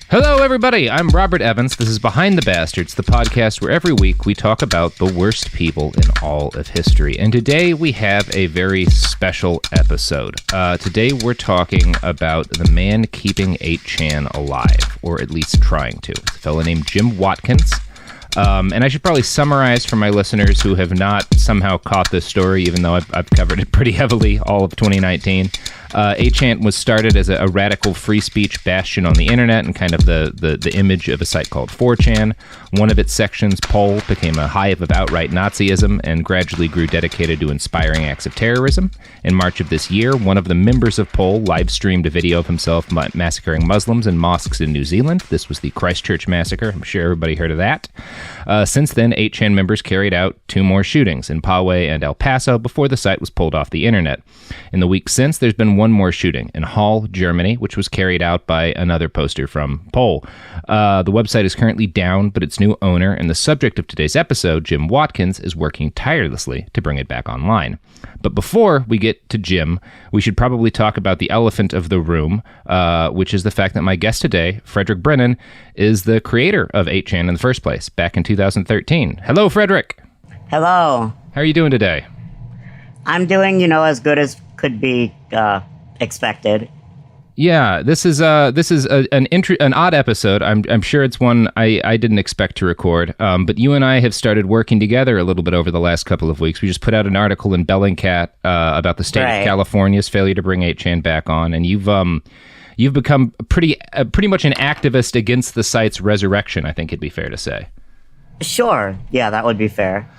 Hello, everybody. I'm Robert Evans. This is Behind the Bastards, the podcast where every week we talk about the worst people in all of history. And today we have a very special episode. Today we're talking about the man keeping 8chan alive, or at least trying to. It's a fellow named Jim Watkins. And I should probably summarize for my listeners who have not somehow caught this story, even though I've covered it pretty heavily all of 2019. 8chan was started as a radical free speech bastion on the internet and kind of the image of a site called 4chan. One of its sections, Poll, became a hive of outright Nazism and gradually grew dedicated to inspiring acts of terrorism. In March of this year, one of the members of Poll live-streamed a video of himself massacring Muslims in mosques in New Zealand. This was the Christchurch massacre. I'm sure everybody heard of that. Since then, 8chan members carried out 2 more shootings in Poway and El Paso before the site was pulled off the internet. In the week since, there's been one more shooting in Hull, Germany, which was carried out by another poster from Poll. The website is currently down, but its new owner and the subject of today's episode, Jim Watkins, is working tirelessly to bring it back online. But before we get to Jim, we should probably talk about the elephant of the room, which is the fact that my guest today, Frederick Brennan, is the creator of 8chan in the first place, back in 2013. Hello, Frederick. Hello. How are you doing today? I'm doing, as good as could be expected. Yeah, this is an odd episode. I'm sure it's one I didn't expect to record. But you and I have started working together a little bit over the last couple of weeks. We just put out an article in Bellingcat about the state of California's failure to bring 8chan back on, and you've become pretty much an activist against the site's resurrection. I think it'd be fair to say. Sure. Yeah, that would be fair.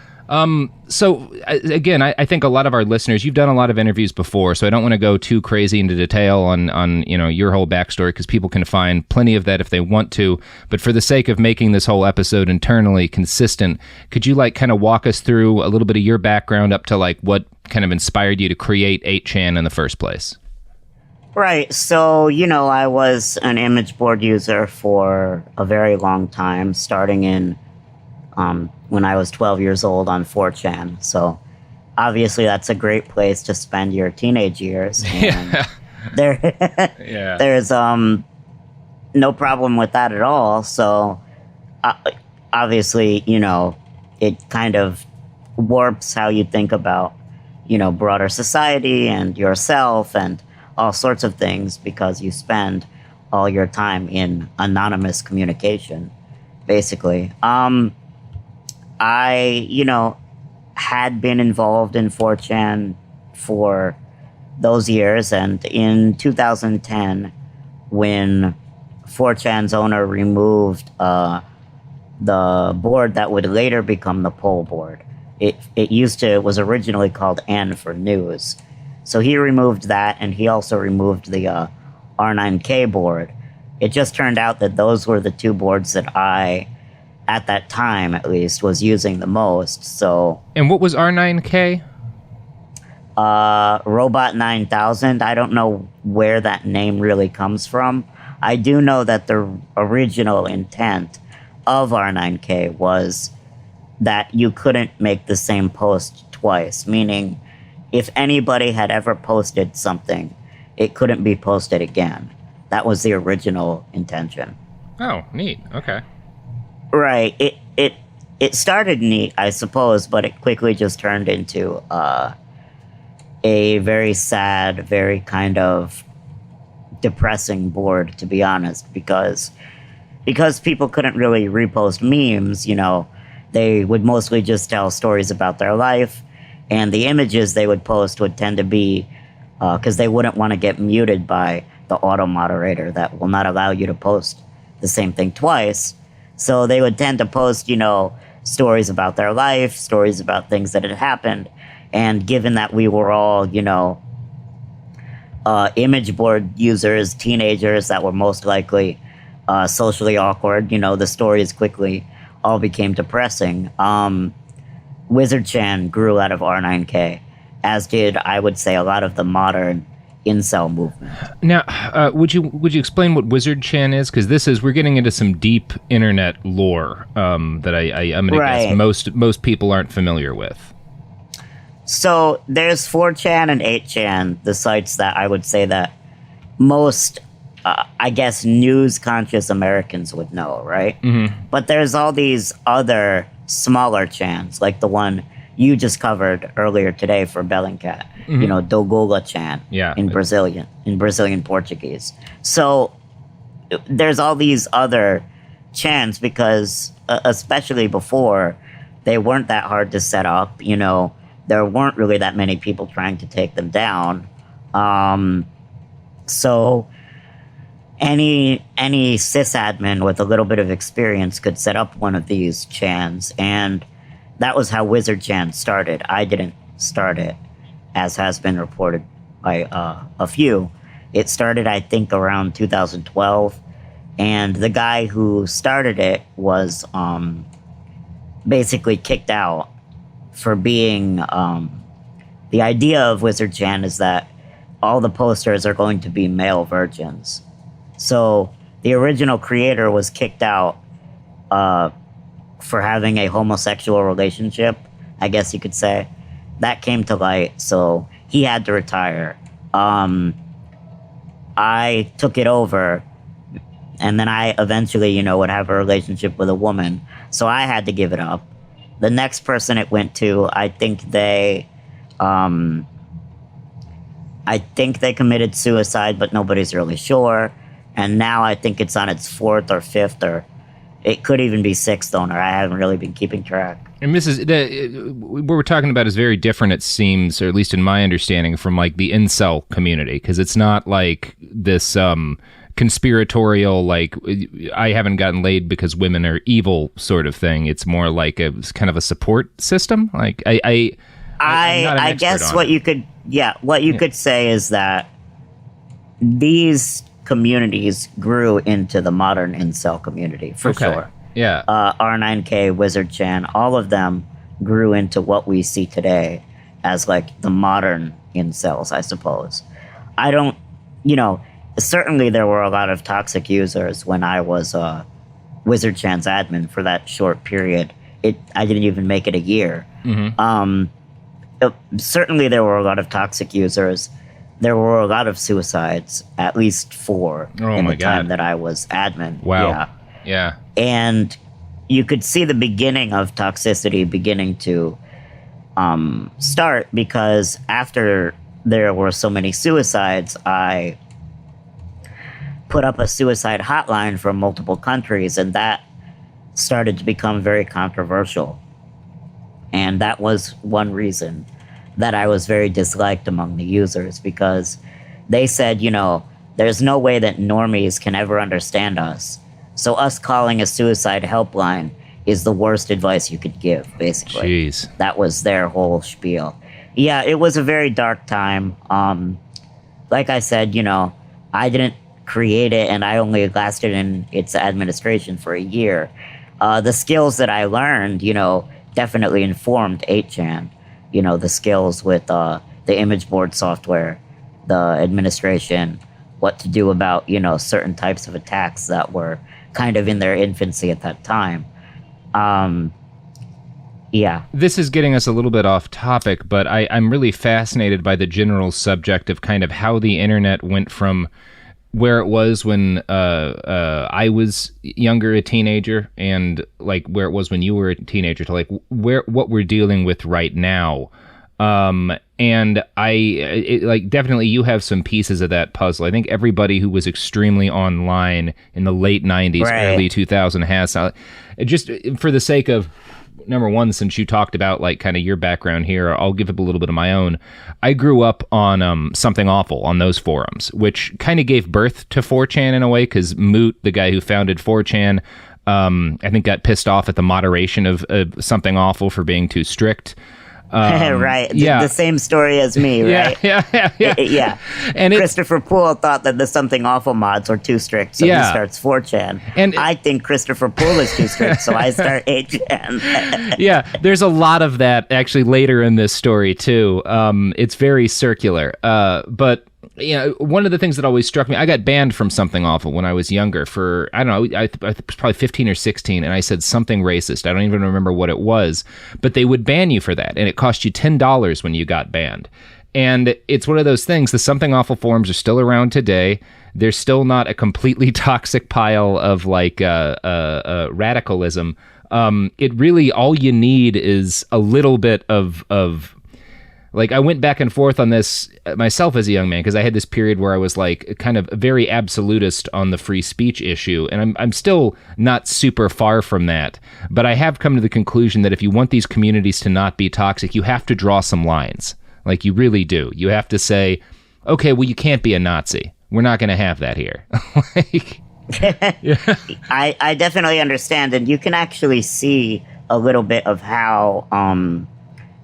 So again, I think a lot of our listeners, you've done a lot of interviews before, so I don't want to go too crazy into detail on your whole backstory, because people can find plenty of that if they want to. But for the sake of making this whole episode internally consistent, could you kind of walk us through a little bit of your background up to what kind of inspired you to create 8chan in the first place? Right. So, I was an image board user for a very long time, starting in when I was 12 years old on 4chan. So obviously that's a great place to spend your teenage years. And there's no problem with that at all. So obviously, it kind of warps how you think about, broader society and yourself and all sorts of things, because you spend all your time in anonymous communication, basically. I, had been involved in 4chan for those years, and in 2010, when 4chan's owner removed the board that would later become the Poll board, it was originally called N for News. So he removed that, and he also removed the R9K board. It just turned out that those were the 2 boards that I, at that time at least, was using the most. So. And what was R9K? Robot 9000. I don't know where that name really comes from. I do know that the original intent of R9K was that you couldn't make the same post twice, meaning if anybody had ever posted something, it couldn't be posted again. That was the original intention. Oh, neat. Okay. Right. It started neat, I suppose, but it quickly just turned into a very sad, very kind of depressing board, to be honest, because people couldn't really repost memes. They would mostly just tell stories about their life, and the images they would post would tend to be because they wouldn't want to get muted by the auto moderator that will not allow you to post the same thing twice. So they would tend to post, stories about their life, stories about things that had happened. And given that we were all, image board users, teenagers that were most likely socially awkward, the stories quickly all became depressing. Wizard-chan grew out of R9K, as did, I would say, a lot of the modern incel movement. Now, would you explain what Wizard-chan is? Because we're getting into some deep internet lore that I'm going to guess most people aren't familiar with. So there's 4chan and 8chan, the sites that I would say that most I guess news conscious Americans would know, right? But there's all these other smaller chans, like the one you just covered earlier today for Bellingcat, Dogola chan in Brazilian Portuguese. So there's all these other chans because, especially before, they weren't that hard to set up. There weren't really that many people trying to take them down. So any sysadmin with a little bit of experience could set up one of these chans, and that was how Wizard Chan started. I didn't start it, as has been reported by a few. It started, I think, around 2012, and the guy who started it was basically kicked out for being... the idea of Wizard Chan is that all the posters are going to be male virgins. So the original creator was kicked out for having a homosexual relationship, I guess you could say. That came to light, so he had to retire. I took it over, and then I eventually, would have a relationship with a woman, so I had to give it up. The next person it went to, I think they committed suicide, but nobody's really sure. And now I think it's on its 4th or 5th, or it could even be 6th owner. I haven't really been keeping track. And what we're talking about is very different, it seems, or at least in my understanding, from like the incel community, because it's not like this conspiratorial, like I haven't gotten laid because women are evil sort of thing. It's more like a kind of a support system. Like I guess what you could say is that these communities grew into the modern incel community for sure. Yeah. R9K, Wizard Chan, all of them grew into what we see today as like the modern incels, I suppose. I don't, certainly there were a lot of toxic users when I was Wizard Chan's admin for that short period. I didn't even make it a year. Certainly there were a lot of toxic users. There were a lot of suicides, at least 4 in the time that I was admin. Wow. Yeah. And you could see the beginning of toxicity beginning to start, because after there were so many suicides, I put up a suicide hotline from multiple countries, and that started to become very controversial. And that was one reason that I was very disliked among the users, because they said, there's no way that normies can ever understand us. So us calling a suicide helpline is the worst advice you could give, basically. Jeez. That was their whole spiel. Yeah, it was a very dark time. Like I said, I didn't create it, and I only lasted in its administration for a year. The skills that I learned, definitely informed 8chan. The skills with the image board software, the administration, what to do about, certain types of attacks that were kind of in their infancy at that time. Yeah. This is getting us a little bit off topic, but I'm really fascinated by the general subject of kind of how the internet went from where it was when I was younger, a teenager, and like where it was when you were a teenager, to like what we're dealing with right now. And definitely you have some pieces of that puzzle. I think everybody who was extremely online in the late 90s, early 2000 has, just for the sake of, number one, since you talked about like kind of your background here, I'll give up a little bit of my own. I grew up on Something Awful on those forums, which kind of gave birth to 4chan in a way, because Moot, the guy who founded 4chan, I think got pissed off at the moderation of Something Awful for being too strict. Right. Yeah. The same story as me, right? Yeah. And Christopher Poole thought that the Something Awful mods were too strict, so he starts 4chan. And I think Christopher Poole is too strict, so I start 8chan. Yeah, there's a lot of that actually later in this story, too. It's very circular. But one of the things that always struck me, I got banned from Something Awful when I was younger for, I don't know, I was probably 15 or 16, and I said something racist. I don't even remember what it was, but they would ban you for that, and it cost you $10 when you got banned. And it's one of those things, the Something Awful forums are still around today. They're still not a completely toxic pile of like radicalism. It really, all you need is a little bit of like, I went back and forth on this myself as a young man, because I had this period where I was like kind of very absolutist on the free speech issue, and I'm still not super far from that. But I have come to the conclusion that if you want these communities to not be toxic, you have to draw some lines. Like, you really do. You have to say, okay, well, you can't be a Nazi. We're not going to have that here. Like, yeah. I definitely understand, and you can actually see a little bit of how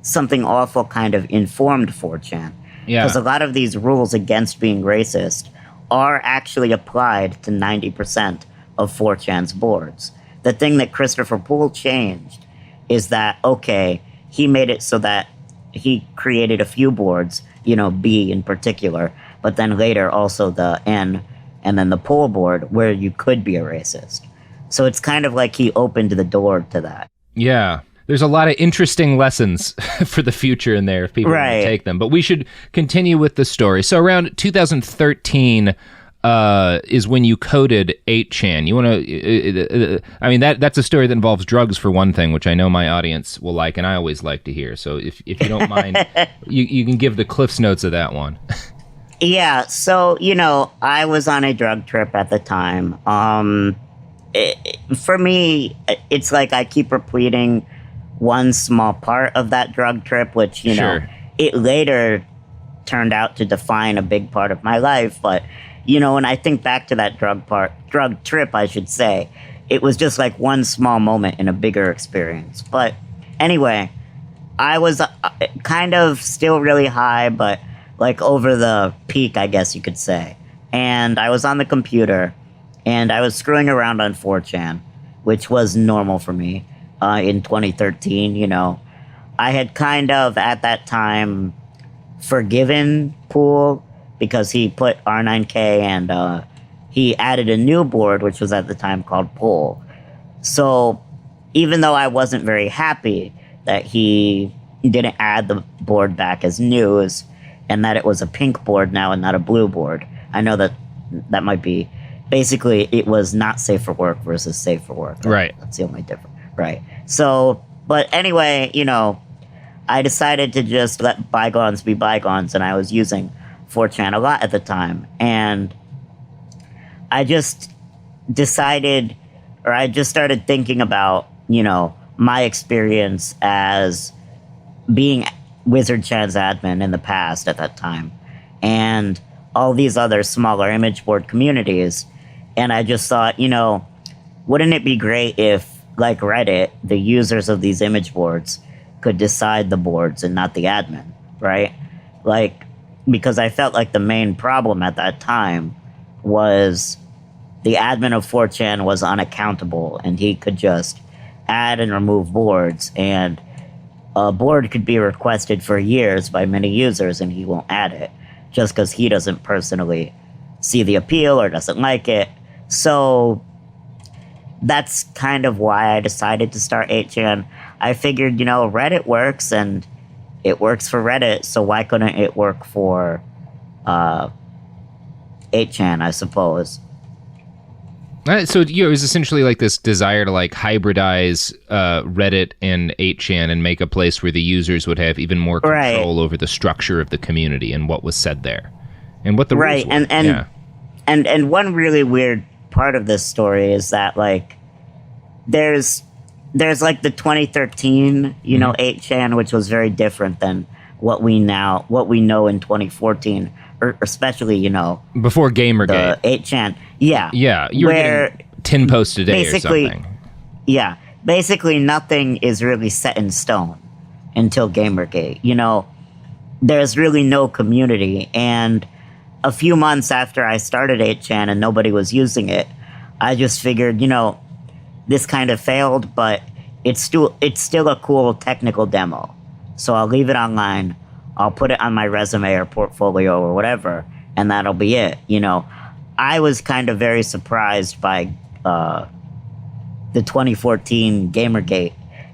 Something Awful kind of informed 4chan. Yeah. Because a lot of these rules against being racist are actually applied to 90% of 4chan's boards. The thing that Christopher Poole changed is that, okay, he made it so that he created a few boards, you know, B in particular, but then later also the N and then the Poole board where you could be a racist. So it's kind of like he opened the door to that. Yeah. There's a lot of interesting lessons for the future in there if people want to take them. But we should continue with the story. So around 2013 is when you coded 8chan. You want to... I mean, that's a story that involves drugs, for one thing, which I know my audience will like, and I always like to hear. So if you don't mind, you can give the Cliff's Notes of that one. Yeah, so, you know, I was on a drug trip at the time. For me, it's like I keep repeating one small part of that drug trip, which, you know, it later turned out to define a big part of my life. But, you know, when I think back to that drug trip, I should say, it was just like one small moment in a bigger experience. But anyway, I was kind of still really high, but like over the peak, I guess you could say. And I was on the computer and I was screwing around on 4chan, which was normal for me. In 2013, you know, I had kind of at that time forgiven Poole because he put R9K and he added a new board, which was at the time called Poole. So even though I wasn't very happy that he didn't add the board back as news and that it was a pink board now and not a blue board, I know that that might be basically it was not safe for work versus safe for work. Right. That's the only difference. Right. So, but anyway, you know, I decided to just let bygones be bygones, and I was using 4chan a lot at the time. And I just decided, or I just started thinking about, you know, my experience as being Wizard Chan's admin in the past at that time, and all these other smaller image board communities. And I just thought, you know, wouldn't it be great if, like Reddit, the users of these image boards could decide the boards and not the admin, right? Like, because I felt like the main problem at that time was the admin of 4chan was unaccountable and he could just add and remove boards, and a board could be requested for years by many users and he won't add it just because he doesn't personally see the appeal or doesn't like it. So that's kind of why I decided to start 8chan. I figured, you know, Reddit works and it works for Reddit, so why couldn't it work for 8chan, I suppose. So it was essentially like this desire to like hybridize Reddit and 8chan and make a place where the users would have even more control over the structure of the community and what was said there and what the rules were. And one really weird part of this story is that like there's like the 2013 you know 8chan, which was very different than what we know in 2014, or especially, you know, before Gamergate. The 8chan, yeah, you were getting 10 posts a day or something. Yeah, basically nothing is really set in stone until Gamergate. You know, there's really no community, and a few months after I started 8chan and nobody was using it, I just figured, you know, this kind of failed, but it's still a cool technical demo. So I'll leave it online. I'll put it on my resume or portfolio or whatever, and that'll be it. You know, I was kind of very surprised by the 2014 Gamergate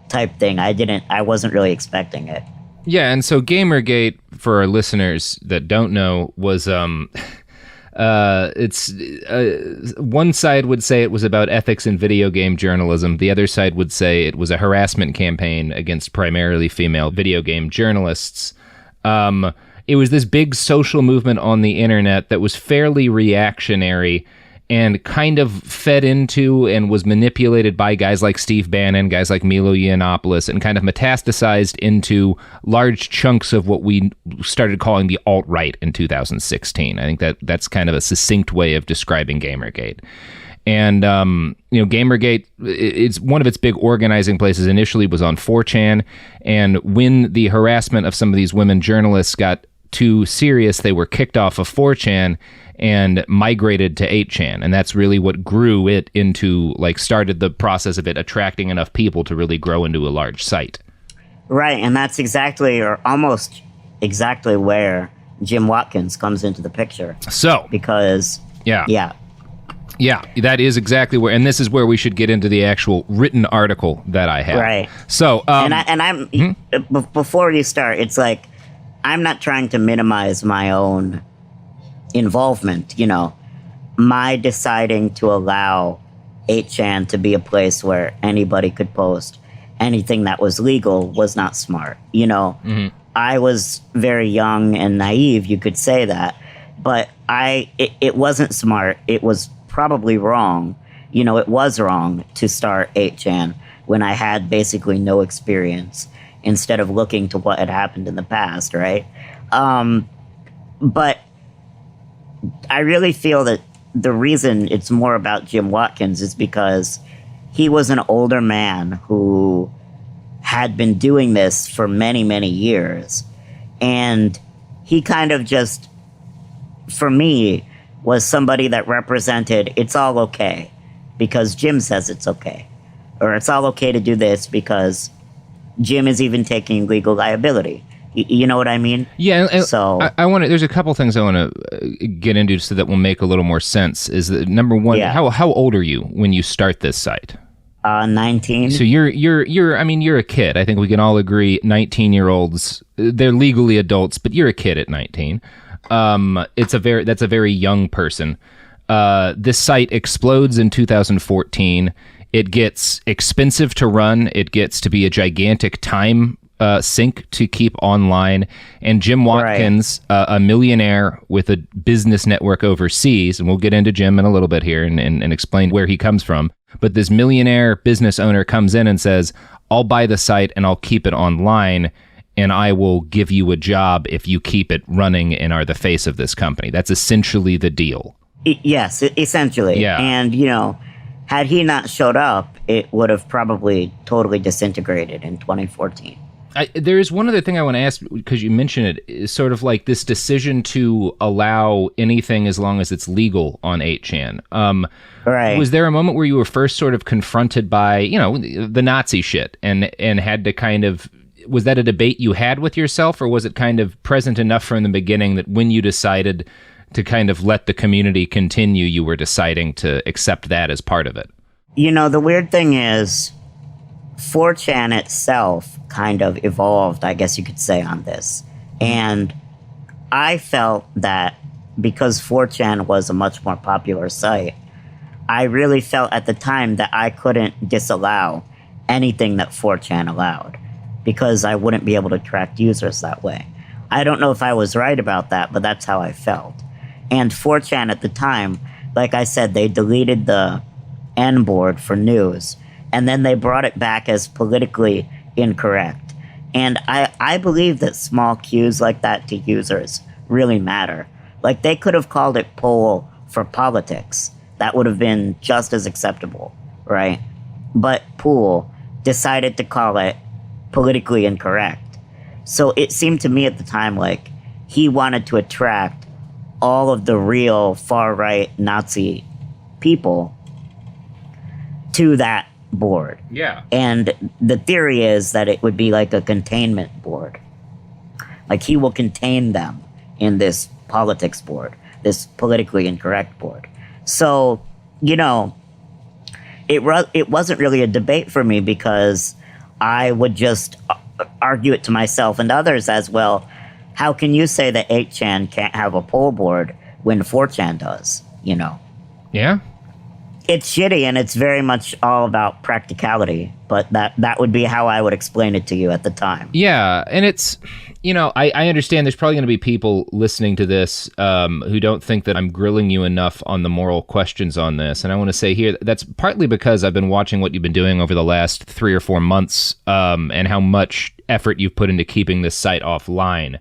type thing. I wasn't really expecting it. Yeah, and so Gamergate, for our listeners that don't know, was it's one side would say it was about ethics in video game journalism. The other side would say it was a harassment campaign against primarily female video game journalists. It was this big social movement on the internet that was fairly reactionary and kind of fed into and was manipulated by guys like Steve Bannon, guys like Milo Yiannopoulos, and kind of metastasized into large chunks of what we started calling the alt-right in 2016. I think that's kind of a succinct way of describing Gamergate. And, Gamergate, it's one of its big organizing places initially was on 4chan. And when the harassment of some of these women journalists got too serious, they were kicked off of 4chan and migrated to 8chan. And that's really what grew it into, started the process of it attracting enough people to really grow into a large site. Right, and that's exactly, or almost exactly, where Jim Watkins comes into the picture. So, because, yeah, that is exactly where, and this is where we should get into the actual written article that I have. Right. So, before you start, it's like, I'm not trying to minimize my own involvement, my deciding to allow 8chan to be a place where anybody could post anything that was legal was not smart. I was very young and naive, you could say that, but it wasn't smart. It was probably wrong. It was wrong to start 8chan when I had basically no experience, instead of looking to what had happened in the past, right? But I really feel that the reason it's more about Jim Watkins is because he was an older man who had been doing this for many, many years. And he kind of just, for me, was somebody that represented it's all okay because Jim says it's okay. Or it's all okay to do this because Jim is even taking legal liability. You know what I mean? Yeah. So I want to. There's a couple things I want to get into so that will make a little more sense. Is that number one? Yeah. How old are you when you start this site? 19. So you're. I mean, you're a kid. I think we can all agree. 19-year-olds, they're legally adults, but you're a kid at 19. That's a very young person. This site explodes in 2014. It gets expensive to run. It gets to be a gigantic time sink to keep online. And Jim Watkins, a millionaire with a business network overseas, and we'll get into Jim in a little bit here and explain where he comes from. But this millionaire business owner comes in and says, I'll buy the site and I'll keep it online, and I will give you a job if you keep it running and are the face of this company. That's essentially the deal. Yes, essentially. Yeah. And, had he not showed up, it would have probably totally disintegrated in 2014. There is one other thing I want to ask, because you mentioned it, is sort of like this decision to allow anything as long as it's legal on 8chan. Right. Was there a moment where you were first sort of confronted by, the Nazi shit and had to kind of, was that a debate you had with yourself, or was it kind of present enough from the beginning that when you decided to kind of let the community continue, you were deciding to accept that as part of it? The weird thing is, 4chan itself kind of evolved, I guess you could say, on this. And I felt that because 4chan was a much more popular site, I really felt at the time that I couldn't disallow anything that 4chan allowed, because I wouldn't be able to attract users that way. I don't know if I was right about that, but that's how I felt. And 4chan at the time, like I said, they deleted the N board for news, and then they brought it back as politically incorrect. And I believe that small cues like that to users really matter. Like, they could have called it poll for politics. That would have been just as acceptable, right? But Pool decided to call it politically incorrect. So it seemed to me at the time like he wanted to attract all of the real far-right Nazi people to that board. Yeah. And the theory is that it would be like a containment board. Like, he will contain them in this politics board, this politically incorrect board. So, it wasn't really a debate for me, because I would just argue it to myself and others as well. How can you say that 8chan can't have a poll board when 4chan does, you know? Yeah. It's shitty, and it's very much all about practicality, but that would be how I would explain it to you at the time. Yeah, and it's, you know, I understand there's probably going to be people listening to this who don't think that I'm grilling you enough on the moral questions on this, and I want to say here, that's partly because I've been watching what you've been doing over the last 3 or 4 months, and how much effort you've put into keeping this site offline.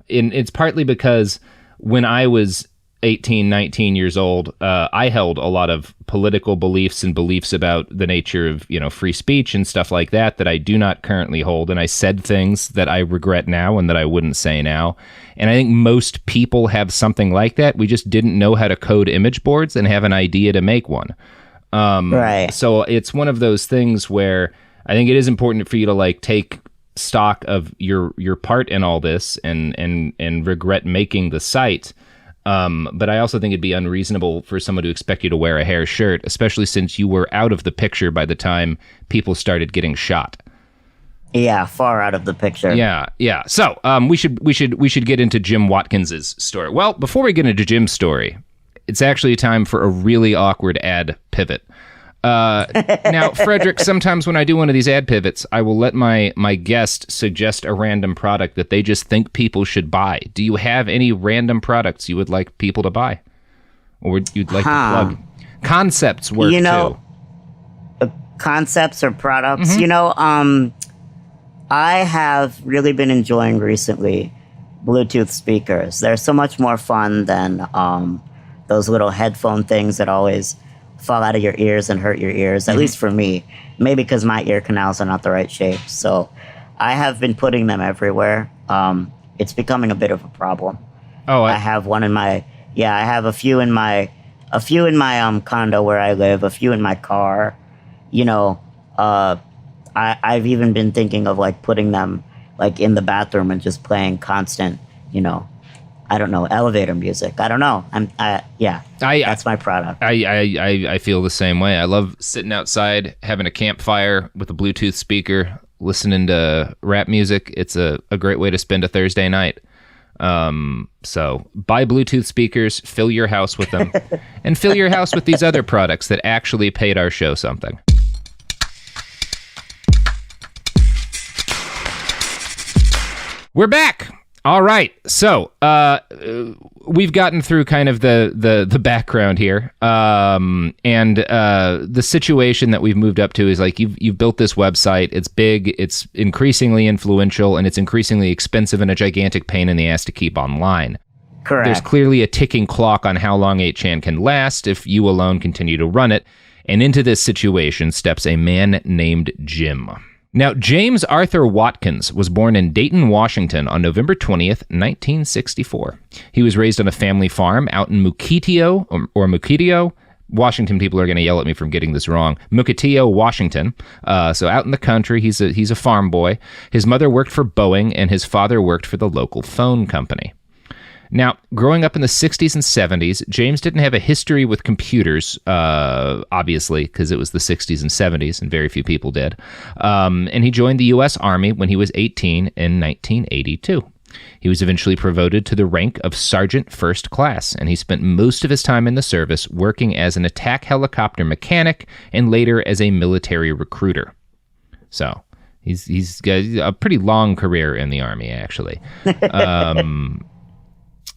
And it's partly because when I was 18, 19 years old, I held a lot of political beliefs and beliefs about the nature of, you know, free speech and stuff like that I do not currently hold. And I said things that I regret now and that I wouldn't say now. And I think most people have something like that. We just didn't know how to code image boards and have an idea to make one. Right. So it's one of those things where I think it is important for you to like take stock of your part in all this and regret making the site. But I also think it'd be unreasonable for someone to expect you to wear a hair shirt, especially since you were out of the picture by the time people started getting shot. Yeah, far out of the picture. Yeah. So we should get into Jim Watkins's story. Well, before we get into Jim's story, it's actually time for a really awkward ad pivot. Now, Frederick, sometimes when I do one of these ad pivots, I will let my guest suggest a random product that they just think people should buy. Do you have any random products you would like people to buy? Or you'd like to plug? Concepts work, you know, too. Concepts or products? Mm-hmm. You know, I have really been enjoying recently Bluetooth speakers. They're so much more fun than those little headphone things that always fall out of your ears and hurt your ears, at least for me. Maybe because my ear canals are not the right shape. So I have been putting them everywhere. It's becoming a bit of a problem. Oh, I have one in my, I have a few in my condo where I live, a few in my car. You know, I've even been thinking of like putting them like in the bathroom and just playing constant, you know, I don't know, elevator music. I don't know. That's my product. I feel the same way. I love sitting outside, having a campfire with a Bluetooth speaker, listening to rap music. It's a great way to spend a Thursday night. So buy Bluetooth speakers, fill your house with them, and fill your house with these other products that actually paid our show something. We're back. All right, so we've gotten through kind of the background here, and the situation that we've moved up to is like you've built this website. It's big, it's increasingly influential, and it's increasingly expensive and a gigantic pain in the ass to keep online. Correct. There's clearly a ticking clock on how long 8chan can last if you alone continue to run it, and into this situation steps a man named Jim. Now, James Arthur Watkins was born in Dayton, Washington on November 20th, 1964. He was raised on a family farm out in Mukilteo, or Mukilteo. Washington people are going to yell at me from getting this wrong. Mukilteo, Washington. So out in the country, he's a farm boy. His mother worked for Boeing, and his father worked for the local phone company. Now, growing up in the 60s and 70s, James didn't have a history with computers, obviously, because it was the 60s and 70s, and very few people did. And he joined the U.S. Army when he was 18 in 1982. He was eventually promoted to the rank of Sergeant First Class, and he spent most of his time in the service working as an attack helicopter mechanic and later as a military recruiter. So he's got a pretty long career in the Army, actually.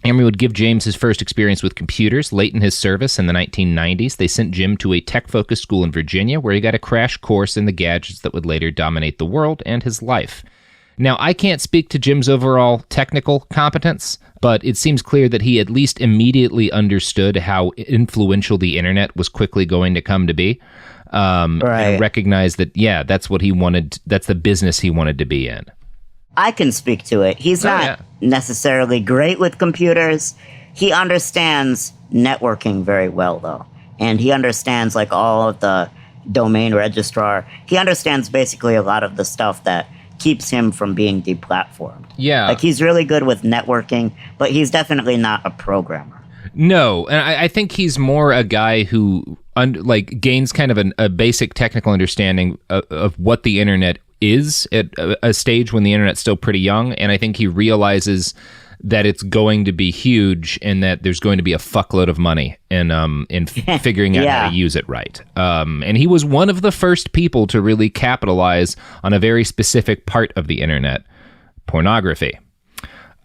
Army would give James his first experience with computers late in his service in the 1990s. They sent Jim to a tech-focused school in Virginia where he got a crash course in the gadgets that would later dominate the world and his life. Now, I can't speak to Jim's overall technical competence, but it seems clear that he at least immediately understood how influential the internet was quickly going to come to be, and recognized that, that's what he wanted, that's the business he wanted to be in. I can speak to it. He's not necessarily great with computers. He understands networking very well, though. And he understands, like, all of the domain registrar. He understands basically a lot of the stuff that keeps him from being deplatformed. Yeah. Like, he's really good with networking, but he's definitely not a programmer. No, and I think he's more a guy who, gains kind of a basic technical understanding of what the internet is at a stage when the internet's still pretty young, and I think he realizes that it's going to be huge and that there's going to be a fuckload of money in figuring out how to use it right. And he was one of the first people to really capitalize on a very specific part of the internet, pornography.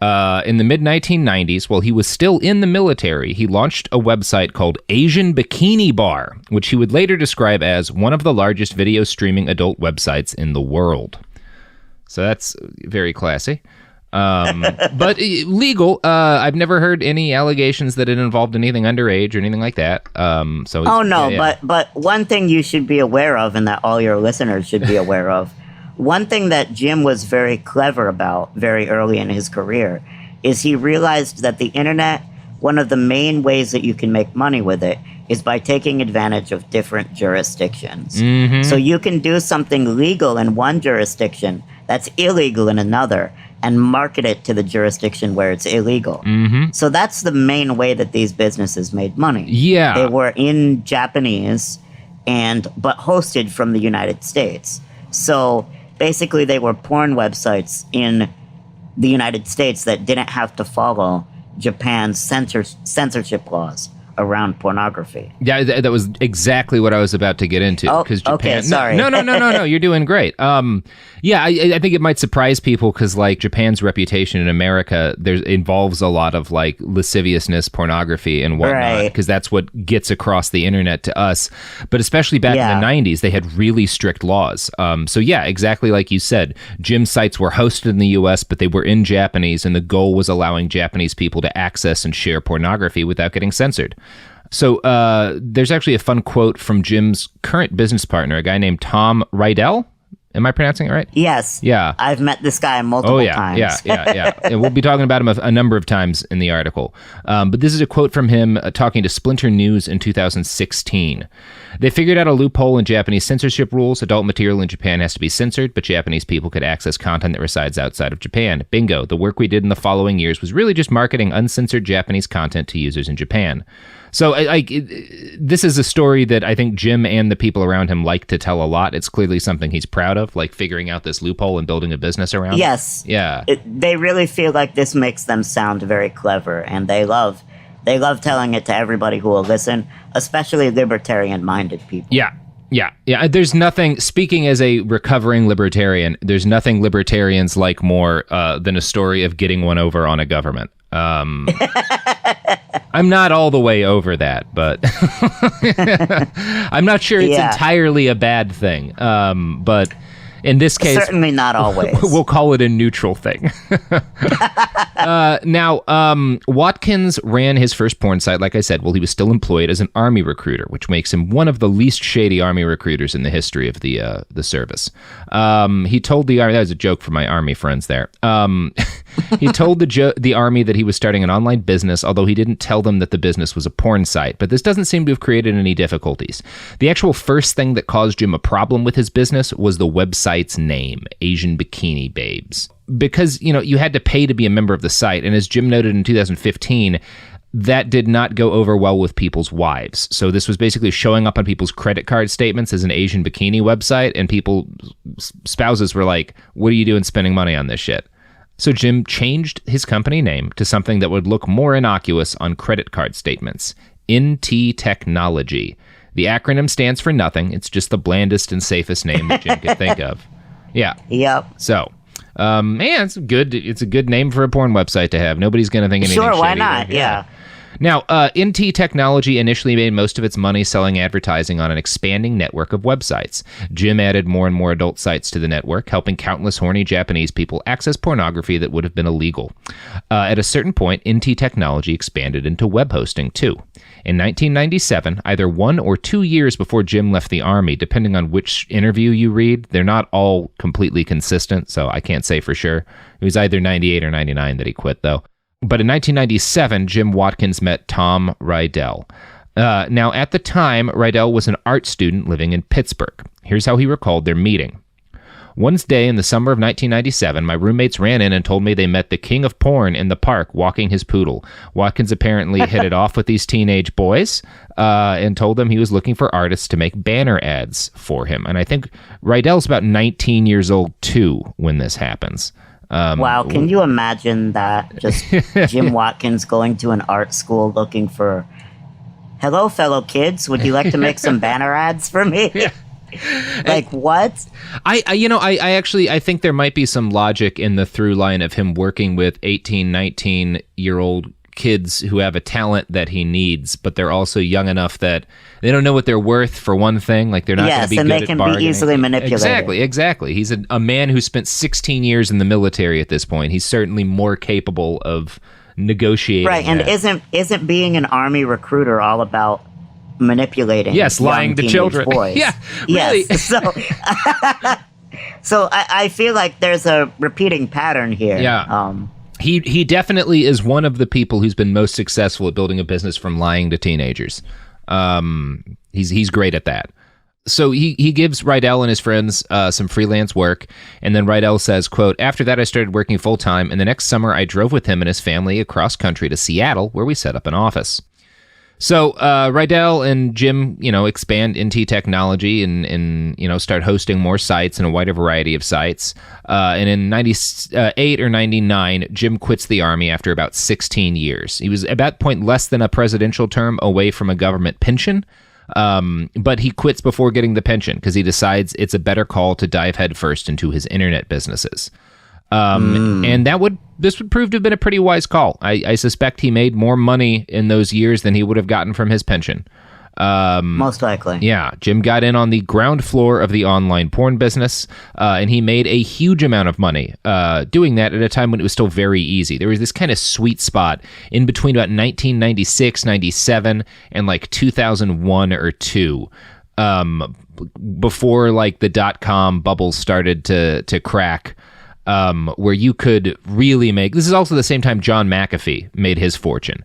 In the mid-1990s, while he was still in the military, he launched a website called Asian Bikini Bar, which he would later describe as one of the largest video streaming adult websites in the world. So that's very classy. But legal. I've never heard any allegations that it involved anything underage or anything like that. But one thing you should be aware of, and that all your listeners should be aware of, one thing that Jim was very clever about very early in his career is he realized that the internet, one of the main ways that you can make money with it is by taking advantage of different jurisdictions. Mm-hmm. So you can do something legal in one jurisdiction that's illegal in another and market it to the jurisdiction where it's illegal. Mm-hmm. So that's the main way that these businesses made money. Yeah. They were in Japanese but hosted from the United States. So basically, they were porn websites in the United States that didn't have to follow Japan's censorship laws around pornography. Yeah, that was exactly what I was about to get into. Japan, okay, sorry. No, you're doing great. Yeah, I think it might surprise people because, like, Japan's reputation in America involves a lot of, like, lasciviousness, pornography, and whatnot, because that's what gets across the internet to us. But especially back in the 90s, they had really strict laws. So yeah, exactly like you said, Jim's sites were hosted in the U.S., but they were in Japanese, and the goal was allowing Japanese people to access and share pornography without getting censored. So there's actually a fun quote from Jim's current business partner, a guy named Tom Rydell. Am I pronouncing it right? Yes. Yeah. I've met this guy multiple times. Yeah. And we'll be talking about him a number of times in the article. But this is a quote from him talking to Splinter News in 2016. They figured out a loophole in Japanese censorship rules. Adult material in Japan has to be censored, but Japanese people could access content that resides outside of Japan. Bingo. The work we did in the following years was really just marketing uncensored Japanese content to users in Japan. So this is a story that I think Jim and the people around him like to tell a lot. It's clearly something he's proud of, like figuring out this loophole and building a business around it. Yes. Yeah. They really feel like this makes them sound very clever, and they love telling it to everybody who will listen, especially libertarian-minded people. Yeah. There's nothing, speaking as a recovering libertarian, there's nothing libertarians like more than a story of getting one over on a government. I'm not all the way over that, but I'm not sure it's entirely a bad thing. But in this case, certainly not always. We'll call it a neutral thing. Now, Watkins ran his first porn site, like I said, while he was still employed as an Army recruiter, which makes him one of the least shady Army recruiters in the history of the service. He told the Army, that was a joke for my Army friends there. He told the Army that he was starting an online business, although he didn't tell them that the business was a porn site. But this doesn't seem to have created any difficulties. The actual first thing that caused Jim a problem with his business was the website's name, Asian Bikini Babes. Because, you had to pay to be a member of the site. And as Jim noted in 2015, that did not go over well with people's wives. So this was basically showing up on people's credit card statements as an Asian bikini website. And spouses were like, what are you doing spending money on this shit? So Jim changed his company name to something that would look more innocuous on credit card statements. NT Technology. The acronym stands for nothing. It's just the blandest and safest name that Jim could think of. Yeah. Yep. So, it's good. It's a good name for a porn website to have. Nobody's going to think anything shady. Sure, why not? Yeah. Now, NT Technology initially made most of its money selling advertising on an expanding network of websites. Jim added more and more adult sites to the network, helping countless horny Japanese people access pornography that would have been illegal. At a certain point, NT Technology expanded into web hosting, too. In 1997, either 1 or 2 years before Jim left the Army, depending on which interview you read, they're not all completely consistent, so I can't say for sure. It was either 98 or 99 that he quit, though. But in 1997, Jim Watkins met Tom Rydell. Now, at the time, Rydell was an art student living in Pittsburgh. Here's how he recalled their meeting. One day in the summer of 1997, my roommates ran in and told me they met the king of porn in the park walking his poodle. Watkins apparently hit it off with these teenage boys and told them he was looking for artists to make banner ads for him. And I think Rydell's about 19 years old, too, when this happens. Wow, can you imagine that? Just Jim Watkins going to an art school looking for, hello, fellow kids, would you like to make some banner ads for me? Yeah. Like, what? I actually think there might be some logic in the through line of him working with 18, 19-year-old kids who have a talent that he needs, but they're also young enough that they don't know what they're worth, for one thing. Like, they're not going to be good at bargaining. Yes, and they can be easily manipulated. Exactly. He's a man who spent 16 years in the military at this point. He's certainly more capable of negotiating. Right, and isn't being an Army recruiter all about manipulating? Yes, lying to children. Boys? Yeah, really. Yes. So I feel like there's a repeating pattern here. Yeah. He definitely is one of the people who's been most successful at building a business from lying to teenagers. He's great at that. So he gives Rydell and his friends some freelance work, and then Rydell says, quote, "After that I started working full-time, and the next summer I drove with him and his family across country to Seattle, where we set up an office." So Rydell and Jim, expand into technology and start hosting more sites and a wider variety of sites. And in 98 or 99, Jim quits the Army after about 16 years. He was at that point less than a presidential term away from a government pension. But he quits before getting the pension because he decides it's a better call to dive headfirst into his internet businesses. And this would prove to have been a pretty wise call. I suspect he made more money in those years than he would have gotten from his pension. Most likely. Yeah, Jim got in on the ground floor of the online porn business, and he made a huge amount of money doing that at a time when it was still very easy. There was this kind of sweet spot in between about 1996, 97, and like 2001 or 2. Before like the dot-com bubble started to crack. Where you could really make... This is also the same time John McAfee made his fortune.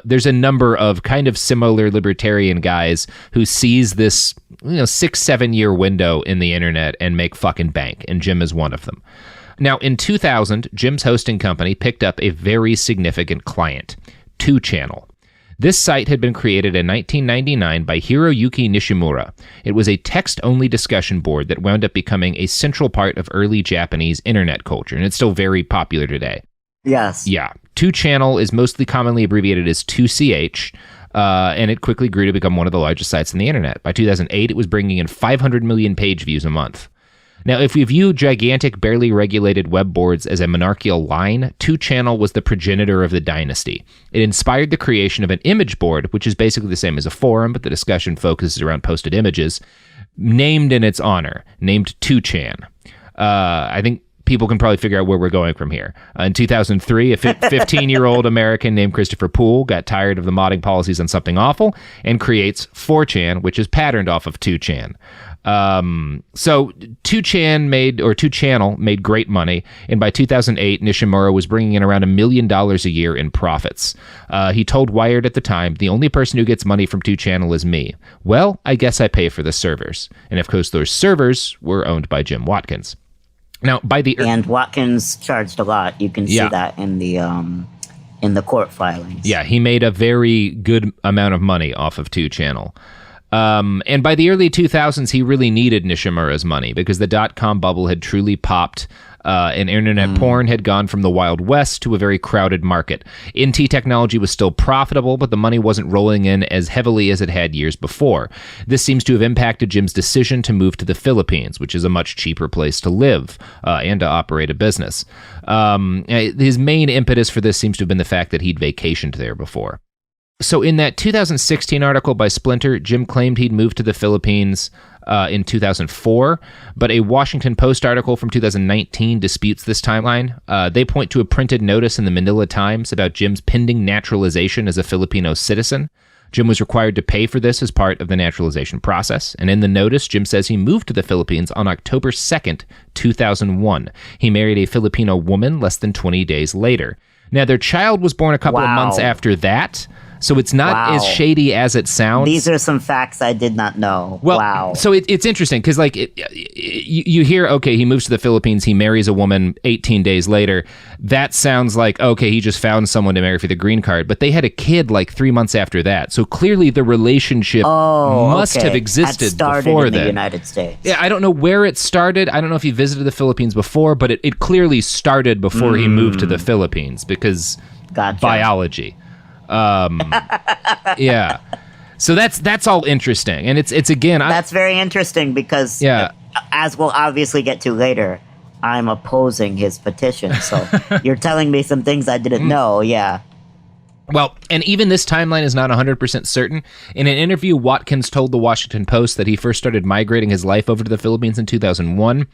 There's a number of kind of similar libertarian guys who seize this 6-7 year window in the internet and make fucking bank, and Jim is one of them. Now, in 2000, Jim's hosting company picked up a very significant client, 8chan. This site had been created in 1999 by Hiroyuki Nishimura. It was a text-only discussion board that wound up becoming a central part of early Japanese internet culture, and it's still very popular today. Yes. Yeah. 8chan is mostly commonly abbreviated as 2CH, and it quickly grew to become one of the largest sites on the internet. By 2008, it was bringing in 500 million page views a month. Now, if we view gigantic, barely regulated web boards as a monarchical line, 8chan was the progenitor of the dynasty. It inspired the creation of an image board, which is basically the same as a forum, but the discussion focuses around posted images, named in its honor, named 8chan. I think people can probably figure out where we're going from here. In 2003, a 15-year-old American named Christopher Poole got tired of the modding policies on Something Awful and creates 4chan, which is patterned off of 8chan. So 8chan made great money, and by 2008, Nishimura was bringing in around $1 million a year in profits. He told Wired at the time, "The only person who gets money from 8chan is me. Well, I guess I pay for the servers." And of course, those servers were owned by Jim Watkins. Now, and Watkins charged a lot. You can see that in the court filings. Yeah, he made a very good amount of money off of 8chan. And by the early 2000s, he really needed Nishimura's money because the dot-com bubble had truly popped, and internet porn had gone from the Wild West to a very crowded market. NT technology was still profitable, but the money wasn't rolling in as heavily as it had years before. This seems to have impacted Jim's decision to move to the Philippines, which is a much cheaper place to live and to operate a business. His main impetus for this seems to have been the fact that he'd vacationed there before. So in that 2016 article by Splinter, Jim claimed he'd moved to the Philippines in 2004, but a Washington Post article from 2019 disputes this timeline. They point to a printed notice in the Manila Times about Jim's pending naturalization as a Filipino citizen. Jim was required to pay for this as part of the naturalization process, and in the notice, Jim says he moved to the Philippines on October 2nd, 2001. He married a Filipino woman less than 20 days later. Now, their child was born a couple of months after that, So it's not as shady as it sounds. These are some facts I did not know. Well, wow. So it's interesting because, like, you hear, okay, he moves to the Philippines, he marries a woman 18 days later. That sounds like, okay, he just found someone to marry for the green card. But they had a kid like 3 months after that. So clearly the relationship must have existed before in then. The United States. Yeah, I don't know where it started. I don't know if he visited the Philippines before, but it clearly started before he moved to the Philippines because biology. Yeah. So that's all interesting. And it's again... That's very interesting because, as we'll obviously get to later, I'm opposing his petition. So you're telling me some things I didn't know, yeah. Well, and even this timeline is not 100% certain. In an interview, Watkins told the Washington Post that he first started migrating his life over to the Philippines in 2001,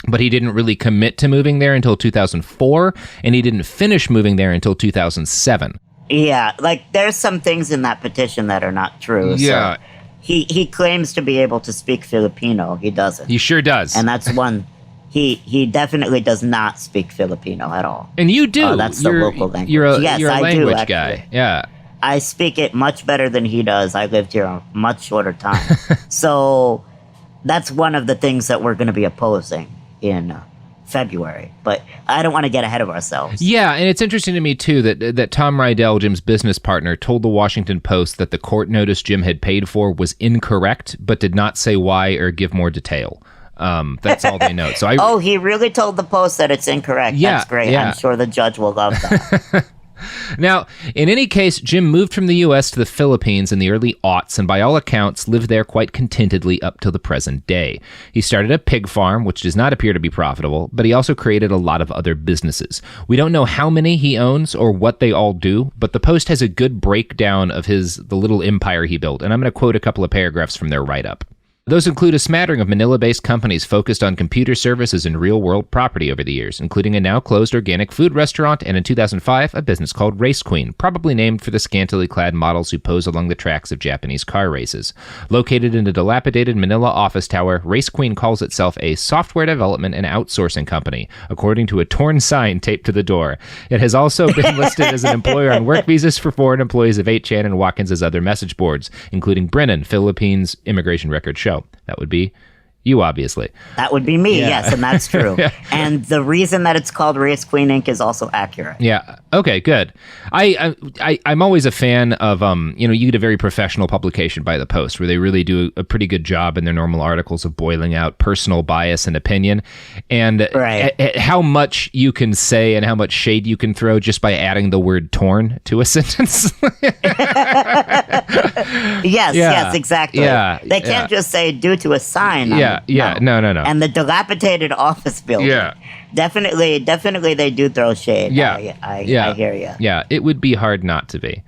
but he didn't really commit to moving there until 2004, and he didn't finish moving there until 2007. Yeah, like there's some things in that petition that are not true. Yeah. So he claims to be able to speak Filipino. He doesn't. He sure does. And that's one. He definitely does not speak Filipino at all. And you do. That's the local language. You're a I language do, guy. Yeah. I speak it much better than he does. I lived here a much shorter time. So that's one of the things that we're going to be opposing in February, but I don't want to get ahead of ourselves. Yeah, and it's interesting to me, too, that Tom Rydell, Jim's business partner, told the Washington Post that the court notice Jim had paid for was incorrect, but did not say why or give more detail. That's all they know. So he really told the Post that it's incorrect. Yeah, that's great. Yeah. I'm sure the judge will love that. Now, in any case, Jim moved from the U.S. to the Philippines in the early aughts and by all accounts lived there quite contentedly up to the present day. He started a pig farm, which does not appear to be profitable, but he also created a lot of other businesses. We don't know how many he owns or what they all do, but the Post has a good breakdown of the little empire he built, and I'm going to quote a couple of paragraphs from their write-up. Those include a smattering of Manila-based companies focused on computer services and real-world property over the years, including a now-closed organic food restaurant and in 2005, a business called Race Queen, probably named for the scantily clad models who pose along the tracks of Japanese car races. Located in a dilapidated Manila office tower, Race Queen calls itself a software development and outsourcing company, according to a torn sign taped to the door. It has also been listed as an employer on work visas for foreign employees of 8chan and Watkins' other message boards, including Brennan, Philippines Immigration Record Show. That would be you, obviously. That would be me, yes, and that's true. And the reason that it's called Race Queen Inc. is also accurate. Yeah. Okay, good. I'm always a fan of, you get a very professional publication by the Post where they really do a pretty good job in their normal articles of boiling out personal bias and opinion and how much you can say and how much shade you can throw just by adding the word torn to a sentence. Yes, exactly. Yeah, they can't just say due to a sign. No. And the dilapidated office building. Yeah. Definitely they do throw shade. Yeah. I hear you. Yeah, it would be hard not to be.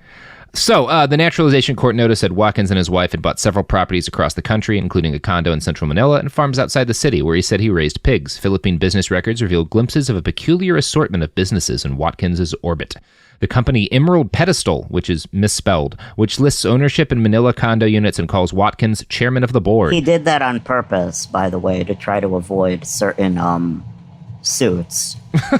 So, the Naturalization Court noticed that Watkins and his wife had bought several properties across the country, including a condo in central Manila and farms outside the city, where he said he raised pigs. Philippine business records revealed glimpses of a peculiar assortment of businesses in Watkins' orbit. The company Emerald Pedestal, which is misspelled, which lists ownership in Manila condo units and calls Watkins chairman of the board. He did that on purpose, by the way, to try to avoid certain suits.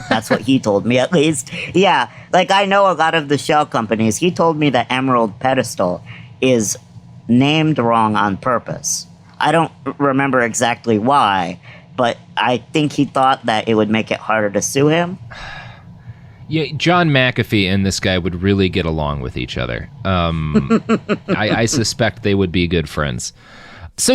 That's what he told me, at least. Yeah, like I know a lot of the shell companies. He told me that Emerald Pedestal is named wrong on purpose. I don't remember exactly why, but I think he thought that it would make it harder to sue him. Yeah, John McAfee and this guy would really get along with each other. I suspect they would be good friends. So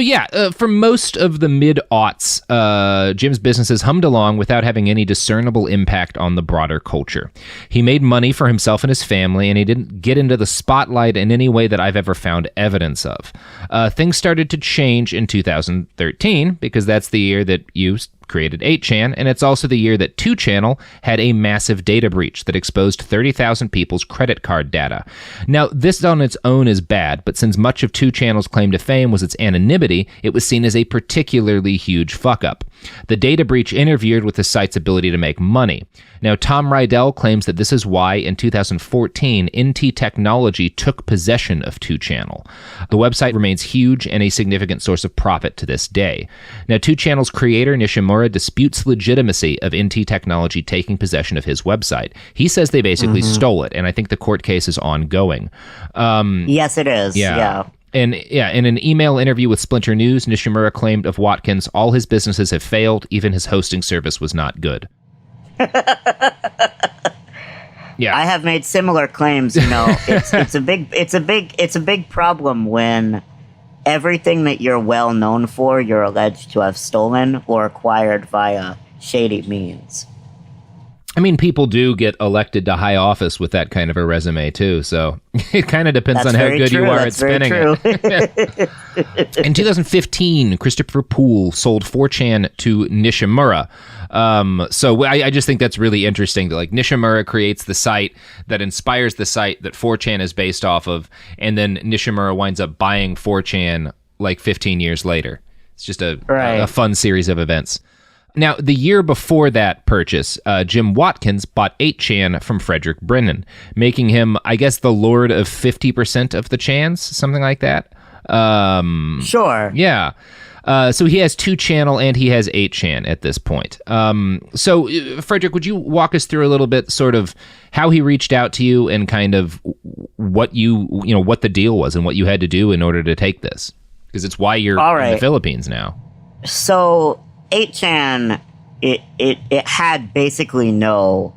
for most of the mid-aughts, Jim's businesses hummed along without having any discernible impact on the broader culture. He made money for himself and his family, and he didn't get into the spotlight in any way that I've ever found evidence of. Things started to change in 2013, because that's the year that you created 8chan, and it's also the year that 2channel had a massive data breach that exposed 30,000 people's credit card data. Now, this on its own is bad, but since much of 2channel's claim to fame was its anonymity, it was seen as a particularly huge fuck-up. The data breach interfered with the site's ability to make money. Now, Tom Rydell claims that this is why, in 2014, NT Technology took possession of 2channel. The website remains huge and a significant source of profit to this day. Now, 2channel's creator, Nishimura, Nishimura disputes the legitimacy of NT Technology taking possession of his website. He says they basically stole it, and I think the court case is ongoing. Yes, it is. Yeah. And in an email interview with Splinter News, Nishimura claimed of Watkins, all his businesses have failed, even his hosting service was not good. Yeah. I have made similar claims, it's a big problem when everything that you're well known for, you're alleged to have stolen or acquired via shady means. I mean, people do get elected to high office with that kind of a resume, too. So it kind of depends on how good you are at spinning it. In 2015, Christopher Poole sold 4chan to Nishimura. So I just think that's really interesting that Nishimura creates the site that inspires the site that 4chan is based off of. And then Nishimura winds up buying 4chan 15 years later. It's just a fun series of events. Now, the year before that purchase, Jim Watkins bought 8chan from Frederick Brennan, making him, I guess, the lord of 50% of the chans, something like that. Sure. Yeah. So he has 2channel and he has 8chan at this point. So, Frederick, would you walk us through a little bit sort of how he reached out to you and kind of what what the deal was and what you had to do in order to take this? Because it's why you're in the Philippines now. So 8chan, it had basically no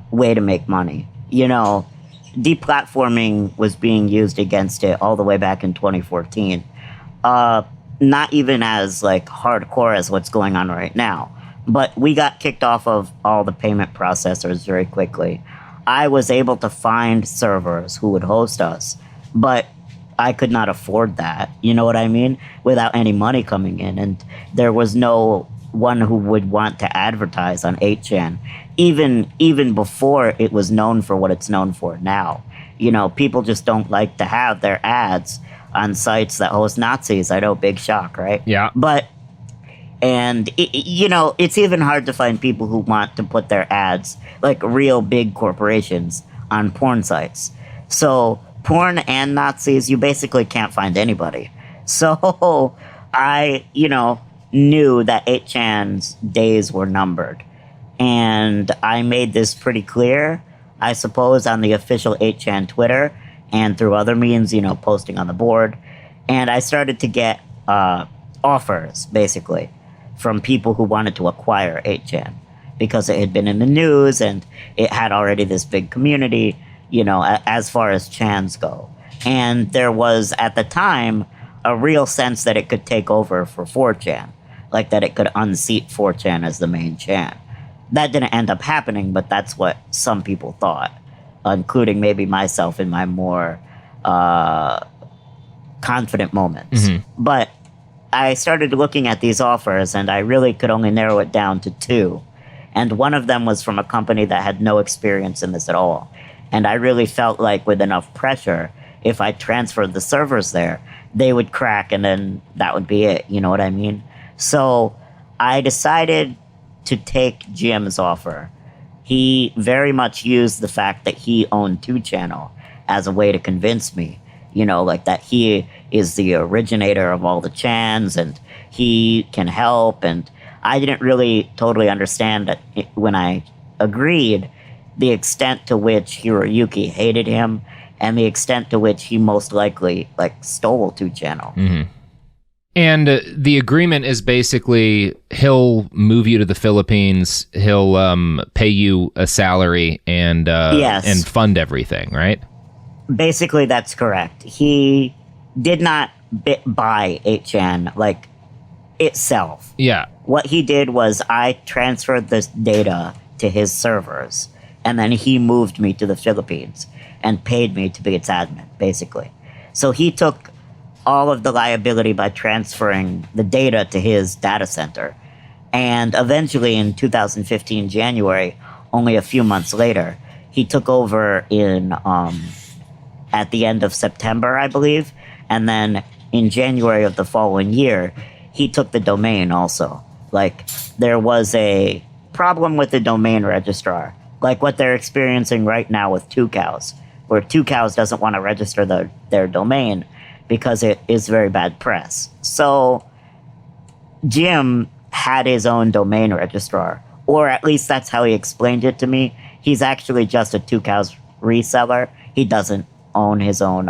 way to make money. Deplatforming was being used against it all the way back in 2014. Not even as hardcore as what's going on right now. But we got kicked off of all the payment processors very quickly. I was able to find servers who would host us, but I could not afford that, you know what I mean? Without any money coming in. And there was no one who would want to advertise on 8chan, even before it was known for what it's known for now. People just don't like to have their ads on sites that host Nazis. I know, big shock, right? Yeah. It's even hard to find people who want to put their ads, real big corporations, on porn sites. So porn and Nazis, you basically can't find anybody. So I, knew that 8chan's days were numbered. And I made this pretty clear, I suppose, on the official 8chan Twitter and through other means, posting on the board. And I started to get offers, basically, from people who wanted to acquire 8chan because it had been in the news and it had already this big community, as far as chans go. And there was, at the time, a real sense that it could take over for 4chan, that it could unseat 4chan as the main chan. That didn't end up happening, but that's what some people thought, including maybe myself in my more confident moments. Mm-hmm. But I started looking at these offers, and I really could only narrow it down to two. And one of them was from a company that had no experience in this at all. And I really felt like with enough pressure, if I transferred the servers there, they would crack and then that would be it. You know what I mean? So I decided to take Jim's offer. He very much used the fact that he owned 2channel as a way to convince me, that he is the originator of all the chans and he can help. And I didn't really totally understand that when I agreed, the extent to which Hiroyuki hated him and the extent to which he most likely stole 2channel. Mm-hmm. And the agreement is basically he'll move you to the Philippines, he'll pay you a salary and and fund everything, right? Basically, that's correct. He did not buy 8chan itself. Yeah. What he did was I transferred this data to his servers, and then he moved me to the Philippines and paid me to be its admin, basically. So he took all of the liability by transferring the data to his data center. And eventually in 2015 January, only a few months later, he took over in at the end of September, I believe. And then in January of the following year, he took the domain also. There was a problem with the domain registrar, what they're experiencing right now with 2cows, where 2cows doesn't want to register their domain because it is very bad press. So Jim had his own domain registrar, or at least that's how he explained it to me. He's actually just a 2cows reseller. He doesn't own his own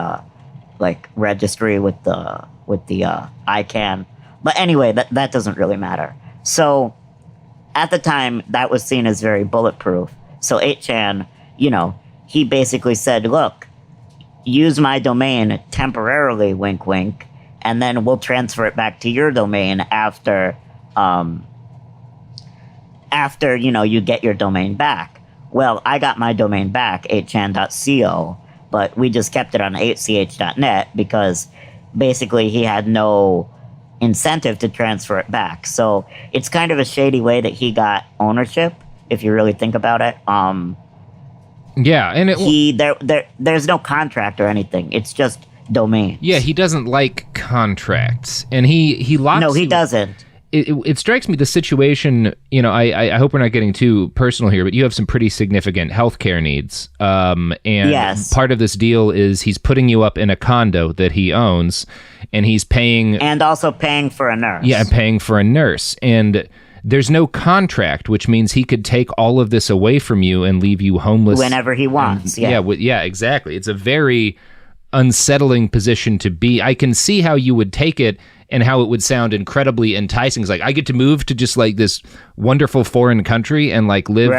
registry with the iCan. But anyway, that doesn't really matter. So at the time, that was seen as very bulletproof. So 8chan, he basically said, look, use my domain temporarily, wink, wink, and then we'll transfer it back to your domain after you get your domain back. Well, I got my domain back, 8chan.co, but we just kept it on 8ch.net because basically he had no incentive to transfer it back. So it's kind of a shady way that he got ownership, if you really think about it. Yeah, and there's no contract or anything. It's just domain. Yeah, he doesn't like contracts, and he locks. No, he doesn't. It strikes me the situation. I hope we're not getting too personal here, but you have some pretty significant healthcare needs. And yes. Part of this deal is he's putting you up in a condo that he owns, and he's paying, and also paying for a nurse. Yeah, paying for a nurse, and there's no contract, which means he could take all of this away from you and leave you homeless whenever he wants. Yeah, exactly. It's a very unsettling position to be. I can see how you would take it and how it would sound incredibly enticing. It's like, I get to move to just like this wonderful foreign country and like live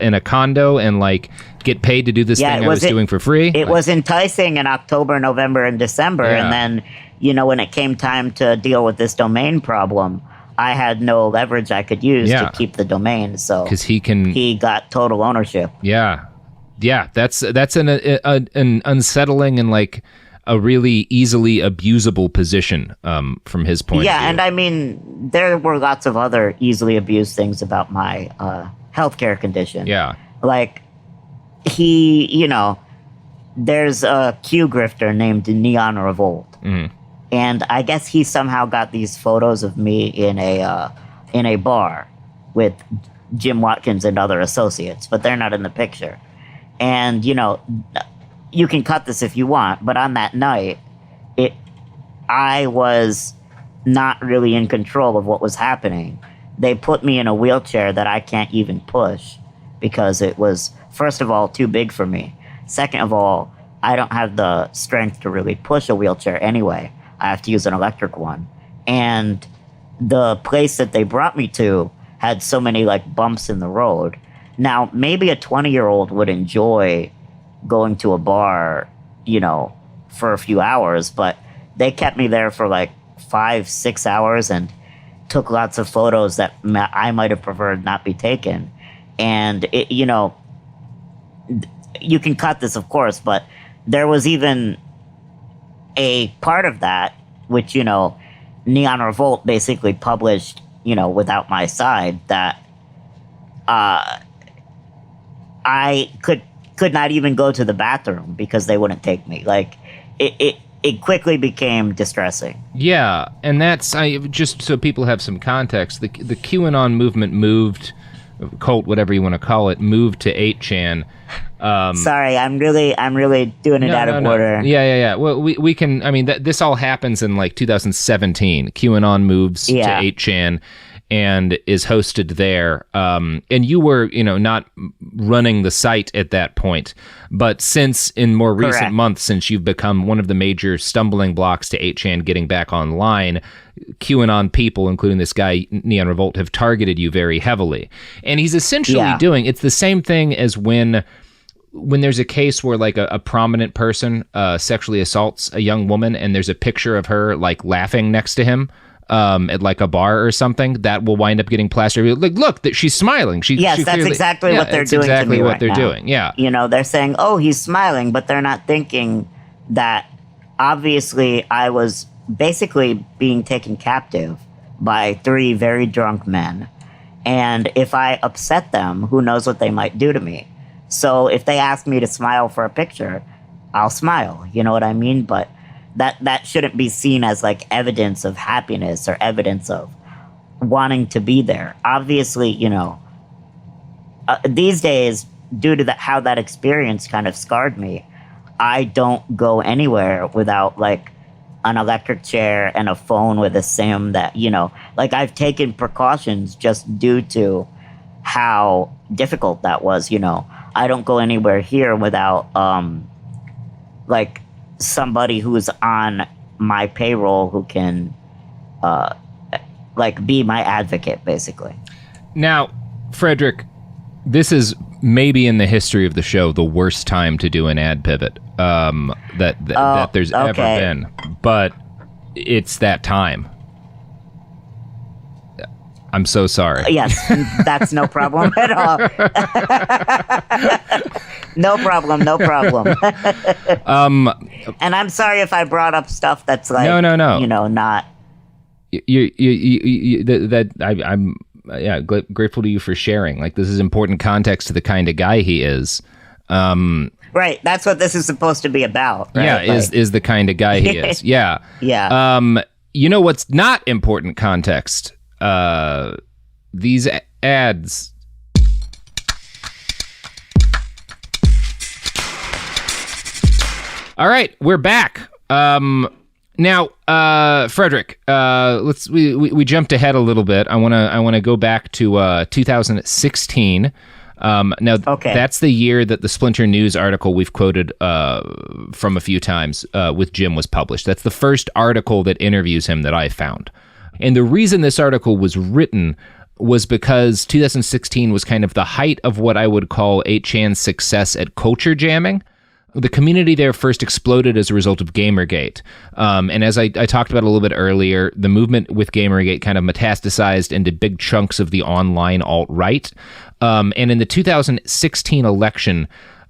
in a condo and like get paid to do this thing I was doing for free. It was enticing in October, November, and December. Yeah. And then, when it came time to deal with this domain problem, I had no leverage I could use to keep the domain. So because he got total ownership. Yeah. That's an unsettling and like a really easily abusable position from his point of view. Yeah, and I mean, there were lots of other easily abused things about my healthcare condition. Yeah. Like, there's a Q grifter named Neon Revolt. Mm-hmm. And I guess he somehow got these photos of me in a bar with Jim Watkins and other associates, but they're not in the picture. And, you can cut this if you want, but on that night, I was not really in control of what was happening. They put me in a wheelchair that I can't even push because it was, first of all, too big for me. Second of all, I don't have the strength to really push a wheelchair anyway. I have to use an electric one. And the place that they brought me to had so many like bumps in the road. Now, maybe a 20-year-old would enjoy going to a bar, for a few hours, but they kept me there for like 5-6 hours and took lots of photos that I might have preferred not be taken. And you can cut this, of course, but there was even a part of that, which, Neon Revolt basically published, without my side, that I could not even go to the bathroom because they wouldn't take me. Like, it quickly became distressing. Yeah, and that's, just so people have some context, the QAnon movement moved, cult, whatever you want to call it, moved to 8chan. Sorry, I'm really doing it out of order. Yeah. Well, we can. I mean, this all happens in like 2017. QAnon moves to 8chan and is hosted there. And you were, not running the site at that point. But since in more recent months, since you've become one of the major stumbling blocks to 8chan getting back online, QAnon people, including this guy Neon Revolt, have targeted you very heavily. And he's essentially doing, it's the same thing as when there's a case where like a prominent person sexually assaults a young woman and there's a picture of her like laughing next to him at like a bar or something, that will wind up getting plastered. Like, look, that she's smiling. That's clearly, exactly what they're doing exactly to me what right they're now. doing. Yeah. They're saying, oh, he's smiling, but they're not thinking that obviously I was basically being taken captive by 3 very drunk men. And if I upset them, who knows what they might do to me. So if they ask me to smile for a picture, I'll smile. You know what I mean? But that shouldn't be seen as like evidence of happiness or evidence of wanting to be there. Obviously, these days, due to how that experience kind of scarred me, I don't go anywhere without like an electric chair and a phone with a SIM that, like I've taken precautions just due to how difficult that was, I don't go anywhere here without, like somebody who's on my payroll who can, like be my advocate, basically. Now, Frederick, this is maybe in the history of the show the worst time to do an ad pivot that there's ever been, but it's that time. I'm so sorry. Yes, that's no problem at all. No problem. And I'm sorry if I brought up stuff that's like no. Not. I'm grateful to you for sharing. Like, this is important context to the kind of guy he is. Right, that's what this is supposed to be about. Right? Yeah, is the kind of guy he is. Yeah. Yeah. You know what's not important context? These ads. All right, we're back. Now, Frederick, we jumped ahead a little bit. I want to go back to 2016. That's the year that the Splinter News article we've quoted from a few times with Jim was published. That's the first article that interviews him that I found. And the reason this article was written was because 2016 was kind of the height of what I would call 8chan's success at culture jamming. The community there first exploded as a result of Gamergate. And as I talked about a little bit earlier, the movement with Gamergate kind of metastasized into big chunks of the online alt-right. And in the 2016 election,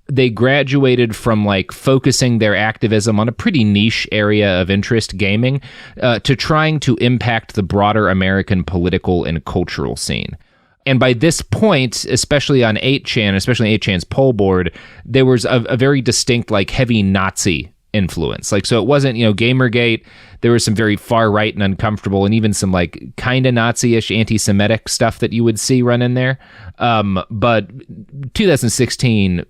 they graduated from like focusing their activism on a pretty niche area of interest, gaming, to trying to impact the broader American political and cultural scene. And by this point, especially on 8chan, especially 8chan's poll board, there was a very distinct, like, heavy Nazi influence. Like, so it wasn't, Gamergate. There was some very far right and uncomfortable, and even some like kind of Nazi-ish, anti-Semitic stuff that you would see run in there. But 2016,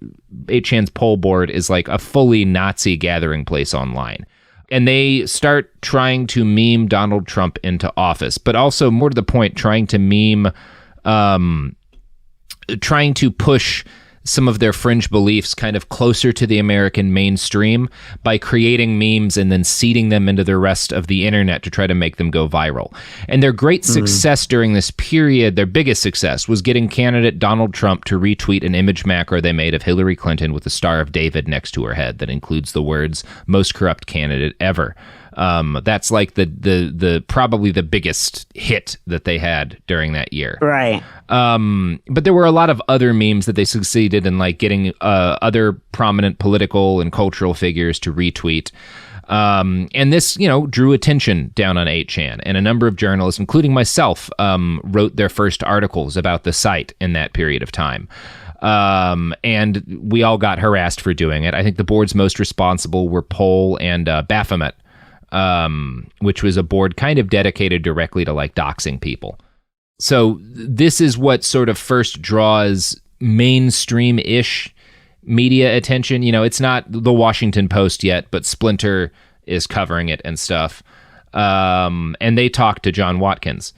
8chan's poll board is like a fully Nazi gathering place online. And they start trying to meme Donald Trump into office, but also, more to the point, trying to meme. Trying to push some of their fringe beliefs kind of closer to the American mainstream by creating memes and then seeding them into the rest of the internet to try to make them go viral. And their great success during this period, their biggest success, was getting candidate Donald Trump to retweet an image macro they made of Hillary Clinton with the Star of David next to her head that includes the words, "most corrupt candidate ever." That's like the probably the biggest hit that they had during that year. Right. But there were a lot of other memes that they succeeded in, like getting other prominent political and cultural figures to retweet. And this, drew attention down on 8chan, and a number of journalists, including myself, wrote their first articles about the site in that period of time. And we all got harassed for doing it. I think the boards most responsible were Poll and Baphomet. Which was a board kind of dedicated directly to like doxing people. So this is what sort of first draws mainstream-ish media attention. It's not the Washington Post yet, but Splinter is covering it and stuff. And they talked to Jim Watkins,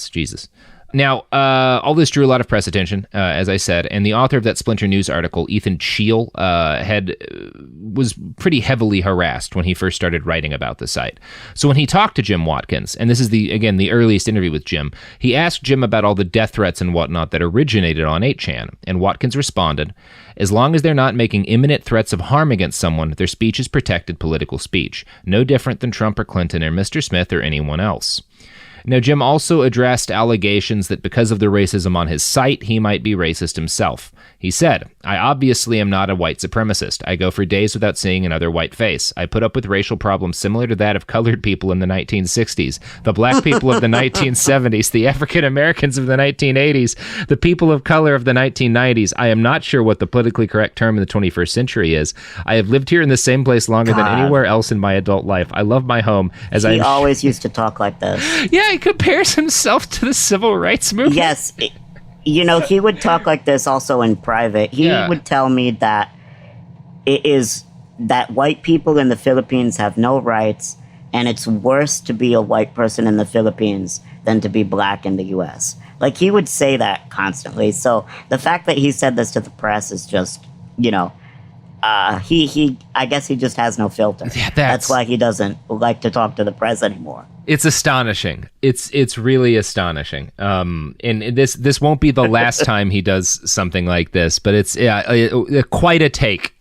Jesus. Now, all this drew a lot of press attention, as I said, and the author of that Splinter News article, Ethan Scheel, was pretty heavily harassed when he first started writing about the site. So when he talked to Jim Watkins, and this is the earliest interview with Jim, he asked Jim about all the death threats and whatnot that originated on 8chan, and Watkins responded, "As long as they're not making imminent threats of harm against someone, their speech is protected political speech, no different than Trump or Clinton or Mr. Smith or anyone else." Now, Jim also addressed allegations that because of the racism on his site, he might be racist himself. He said, "I obviously am not a white supremacist. I go for days without seeing another white face. I put up with racial problems similar to that of colored people in the 1960s, the black people of the 1970s, the African Americans of the 1980s, the people of color of the 1990s. I am not sure what the politically correct term in the 21st century is. I have lived here in the same place longer than anywhere else in my adult life. I love my home." He always used to talk like this. Yeah, he compares himself to the civil rights movement. Yes. He would talk like this also in private. He would tell me that it is that white people in the Philippines have no rights, and it's worse to be a white person in the Philippines than to be black in the U.S. Like, he would say that constantly. So the fact that he said this to the press is just, I guess he just has no filter. Yeah, that's why he doesn't like to talk to the press anymore. It's astonishing. It's really astonishing. And this won't be the last time he does something like this, but it's quite a take.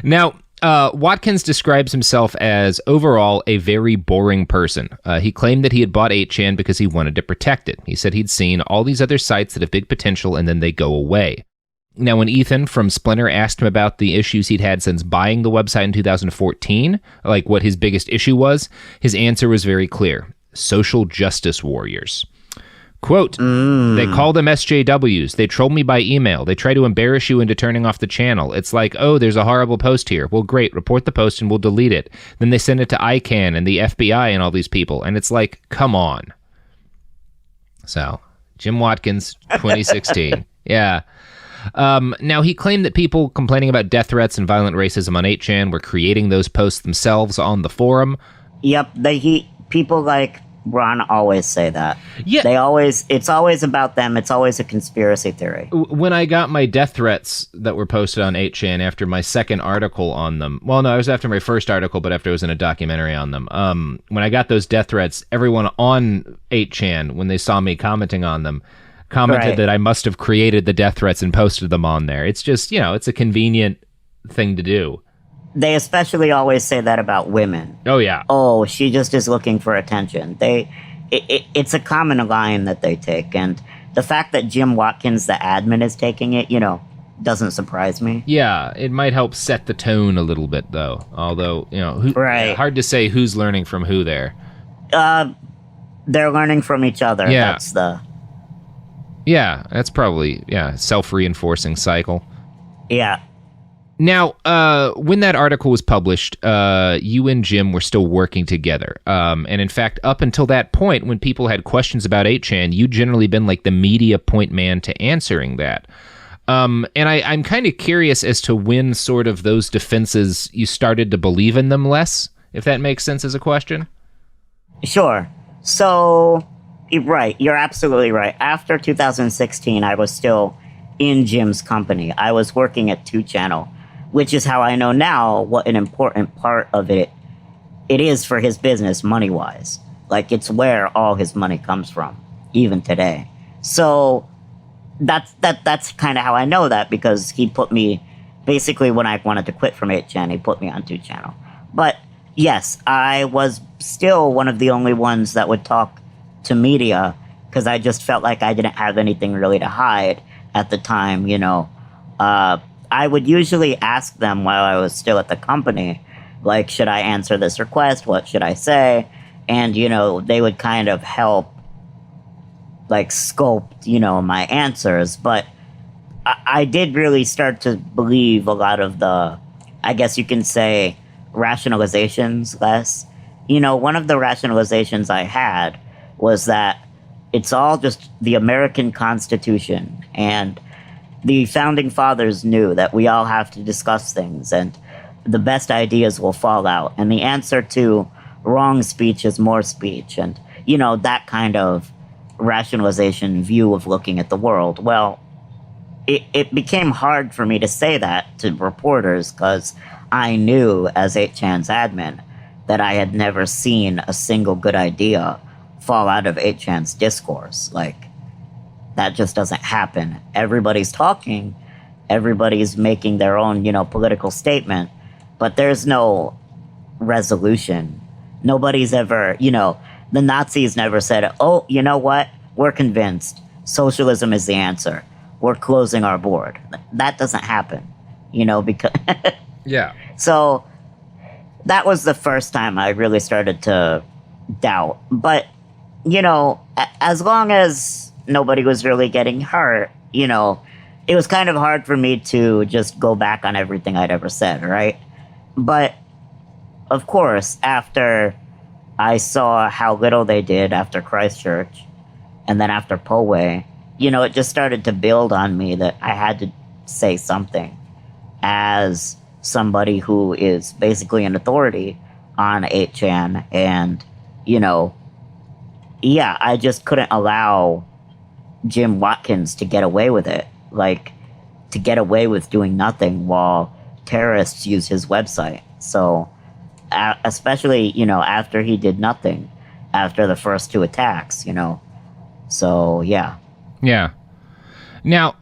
Now, Watkins describes himself as overall a very boring person. He claimed that he had bought 8chan because he wanted to protect it. He said he'd seen all these other sites that have big potential and then they go away. Now, when Ethan from Splinter asked him about the issues he'd had since buying the website in 2014, like what his biggest issue was, his answer was very clear. Social justice warriors. Quote, They call them SJWs. They troll me by email. They try to embarrass you into turning off the channel. It's like, oh, there's a horrible post here. Well, great. Report the post and we'll delete it. Then they send it to ICANN and the FBI and all these people. And it's like, come on. So, Jim Watkins, 2016. Yeah. Now, he claimed that people complaining about death threats and violent racism on 8chan were creating those posts themselves on the forum. Yep, people like Ron always say that. Yeah. It's always about them. It's always a conspiracy theory. When I got my death threats that were posted on 8chan after my second article on them, well, no, it was after my first article, but after I was in a documentary on them. When I got those death threats, everyone on 8chan, when they saw me commenting on them, commented that I must have created the death threats and posted them on there. It's just, it's a convenient thing to do. They especially always say that about women. Oh, yeah. Oh, she just is looking for attention. It's a common line that they take. And the fact that Jim Watkins, the admin, is taking it, doesn't surprise me. Yeah, it might help set the tone a little bit, though. Although, hard to say who's learning from who there. They're learning from each other. Yeah. Yeah, that's probably, self-reinforcing cycle. Yeah. Now, when that article was published, you and Jim were still working together. And in fact, up until that point, when people had questions about 8chan, you'd generally been like the media point man to answering that. And I'm kind of curious as to when sort of those defenses, you started to believe in them less, if that makes sense as a question. Sure. So, right, you're absolutely right. After 2016, I was still in Jim's company. I was working at 2channel, which is how I know now what an important part of it is for his business money-wise. Like, it's where all his money comes from, even today. So that's kind of how I know that, because he put me, basically when I wanted to quit from 8chan, he put me on 2channel. But yes, I was still one of the only ones that would talk to media, because I just felt like I didn't have anything really to hide at the time, I would usually ask them while I was still at the company, like, should I answer this request? What should I say? And, they would kind of help, like, sculpt, my answers. But I did really start to believe a lot of the, I guess you can say, rationalizations less. One of the rationalizations I had was that it's all just the American Constitution, and the founding fathers knew that we all have to discuss things and the best ideas will fall out. And the answer to wrong speech is more speech. And, that kind of rationalization view of looking at the world. Well, it became hard for me to say that to reporters, because I knew as 8chan's admin that I had never seen a single good idea fall out of 8chan's discourse. Like, that just doesn't happen. Everybody's talking, everybody's making their own, political statement, but there's no resolution. Nobody's ever, the Nazis never said, oh, you know what? We're convinced socialism is the answer. We're closing our board. That doesn't happen, because... Yeah. So that was the first time I really started to doubt. But, as long as nobody was really getting hurt, it was kind of hard for me to just go back on everything I'd ever said, right? But, of course, after I saw how little they did after Christchurch, and then after Poway, it just started to build on me that I had to say something. As somebody who is basically an authority on 8chan, and, yeah, I just couldn't allow Jim Watkins to get away with it. Like, to get away with doing nothing while terrorists use his website. So, especially, after he did nothing after the first two attacks, So, yeah. Yeah. Now,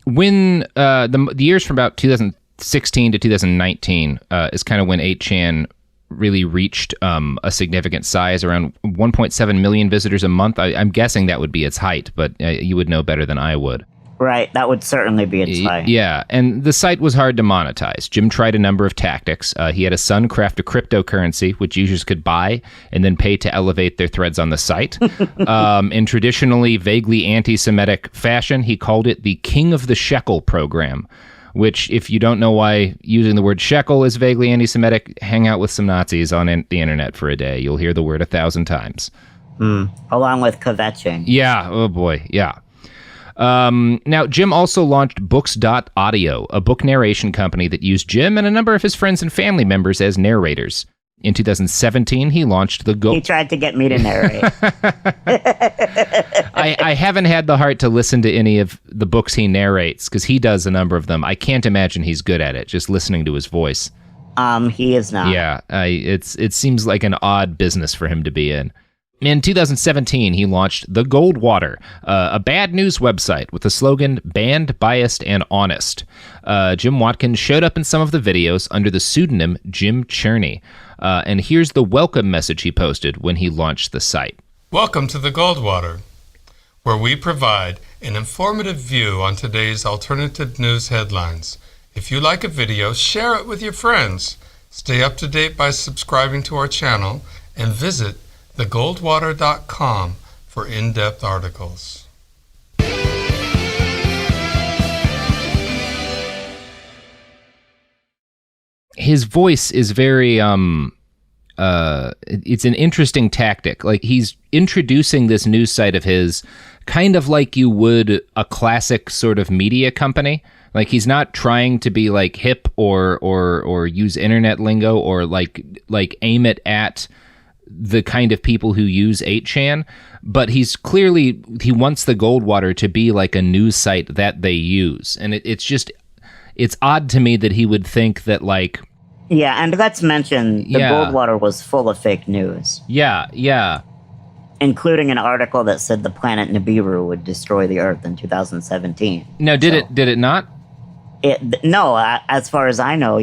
when the years from about 2016 to 2019 is kind of when 8chan really reached a significant size, around 1.7 million visitors a month. I'm guessing that would be its height, but you would know better than I would. Right, that would certainly be its height. Yeah, and the site was hard to monetize. Jim tried a number of tactics. He had his son craft a cryptocurrency, which users could buy and then pay to elevate their threads on the site. In traditionally vaguely anti-Semitic fashion, he called it the King of the Shekel program, which, if you don't know why using the word shekel is vaguely anti-Semitic, hang out with some Nazis on the internet for a day. You'll hear the word 1,000 times. Along with kvetching. Yeah, oh boy, yeah. Now, Jim also launched Books.audio, a book narration company that used Jim and a number of his friends and family members as narrators. In 2017, he launched He tried to get me to narrate. I haven't had the heart to listen to any of the books he narrates, because he does a number of them. I can't imagine he's good at it, just listening to his voice. He is not. Yeah, it seems like an odd business for him to be in. In 2017, he launched The Goldwater, a bad news website with the slogan "Banned, Biased, and Honest." Jim Watkins showed up in some of the videos under the pseudonym Jim Cherney. And here's the welcome message he posted when he launched the site. Welcome to The Goldwater, where we provide an informative view on today's alternative news headlines. If you like a video, share it with your friends. Stay up to date by subscribing to our channel and visit thegoldwater.com for in-depth articles. His voice is very it's an interesting tactic. Like, he's introducing this news site of his kind of like you would a classic sort of media company. Like, he's not trying to be like hip or use internet lingo or like aim it at the kind of people who use 8chan, but he wants the Goldwater to be like a news site that they use. And it's odd to me that he would think that, like... Yeah, and let's mention the Goldwater was full of fake news. Yeah. Including an article that said the planet Nibiru would destroy the Earth in 2017. No, did it not? No, as far as I know,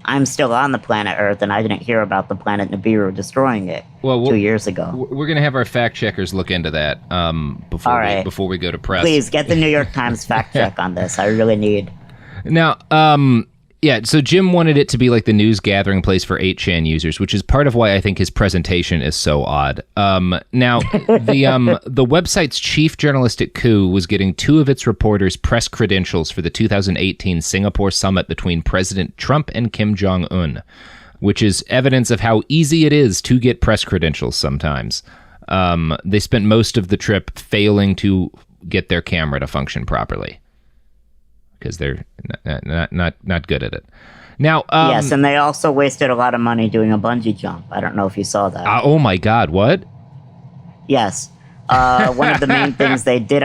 I'm still on the planet Earth, and I didn't hear about the planet Nibiru destroying it 2 years ago. We're going to have our fact checkers look into that before we go to press. Please, get the New York Times fact check on this. I really need... Now, so Jim wanted it to be like the news gathering place for 8chan users, which is part of why I think his presentation is so odd. Now, the website's chief journalistic coup was getting two of its reporters press credentials for the 2018 Singapore summit between President Trump and Kim Jong-un, which is evidence of how easy it is to get press credentials sometimes. They spent most of the trip failing to get their camera to function properly, because they're not good at it. Now, yes, and they also wasted a lot of money doing a bungee jump. I don't know if you saw that. Oh my God, what? Yes. One of the main things they did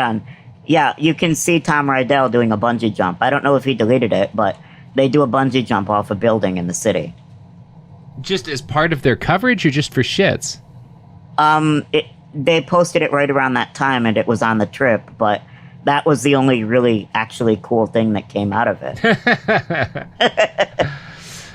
you can see Tom Rydell doing a bungee jump. I don't know if he deleted it, but they do a bungee jump off a building in the city. Just as part of their coverage, or just for shits? They posted it right around that time, and it was on the trip, but that was the only really actually cool thing that came out of it.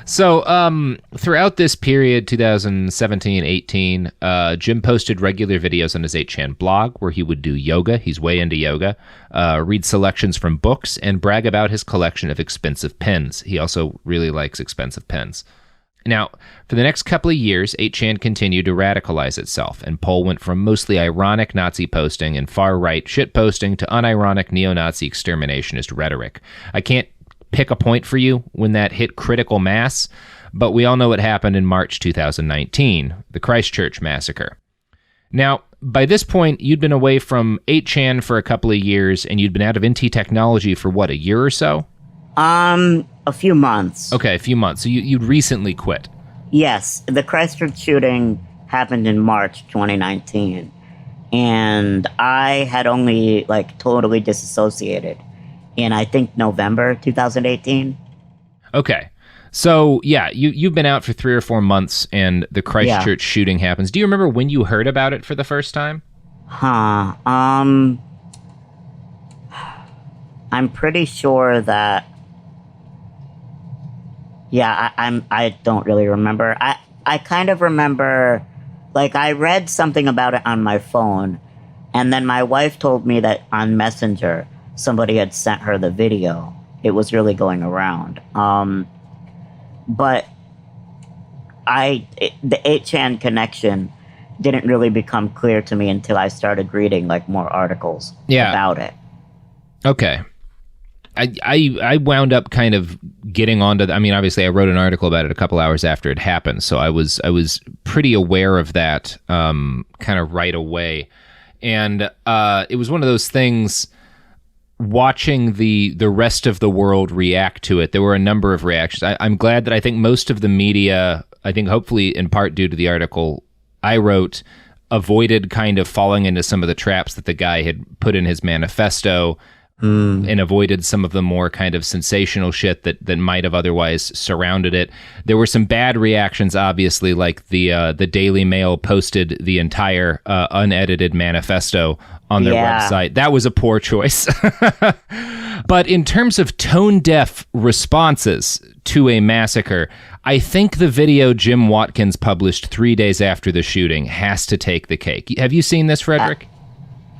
So, throughout this period, 2017-18, Jim posted regular videos on his 8chan blog where he would do yoga. He's way into yoga. Read selections from books and brag about his collection of expensive pens. He also really likes expensive pens. Now, for the next couple of years, 8chan continued to radicalize itself, and Poll went from mostly ironic Nazi posting and far-right shitposting to unironic neo-Nazi exterminationist rhetoric. I can't pick a point for you when that hit critical mass, but we all know what happened in March 2019, the Christchurch massacre. Now, by this point, you'd been away from 8chan for a couple of years, and you'd been out of NT technology for, a year or so? A few months. Okay, a few months. So you'd recently quit. Yes, the Christchurch shooting happened in March 2019, and I had only totally disassociated in I think November 2018. Okay. So, yeah, you've been out for 3 or 4 months, and the Christchurch shooting happens. Do you remember when you heard about it for the first time? I'm pretty sure that... Yeah, I don't really remember. I kind of remember, I read something about it on my phone, and then my wife told me that on Messenger, somebody had sent her the video. It was really going around. But the 8chan connection didn't really become clear to me until I started reading more articles about it. Okay. I wound up kind of getting onto. I mean, obviously, I wrote an article about it a couple hours after it happened, so I was pretty aware of that kind of right away, and it was one of those things. Watching the rest of the world react to it, there were a number of reactions. I'm glad that I think most of the media, I think hopefully in part due to the article I wrote, avoided kind of falling into some of the traps that the guy had put in his manifesto. And avoided some of the more kind of sensational shit that might have otherwise surrounded it. There were some bad reactions, obviously, like the Daily Mail posted the entire unedited manifesto on their website. That was a poor choice. But in terms of tone-deaf responses to a massacre, I think the video Jim Watkins published 3 days after the shooting has to take the cake. Have you seen this, Frederick?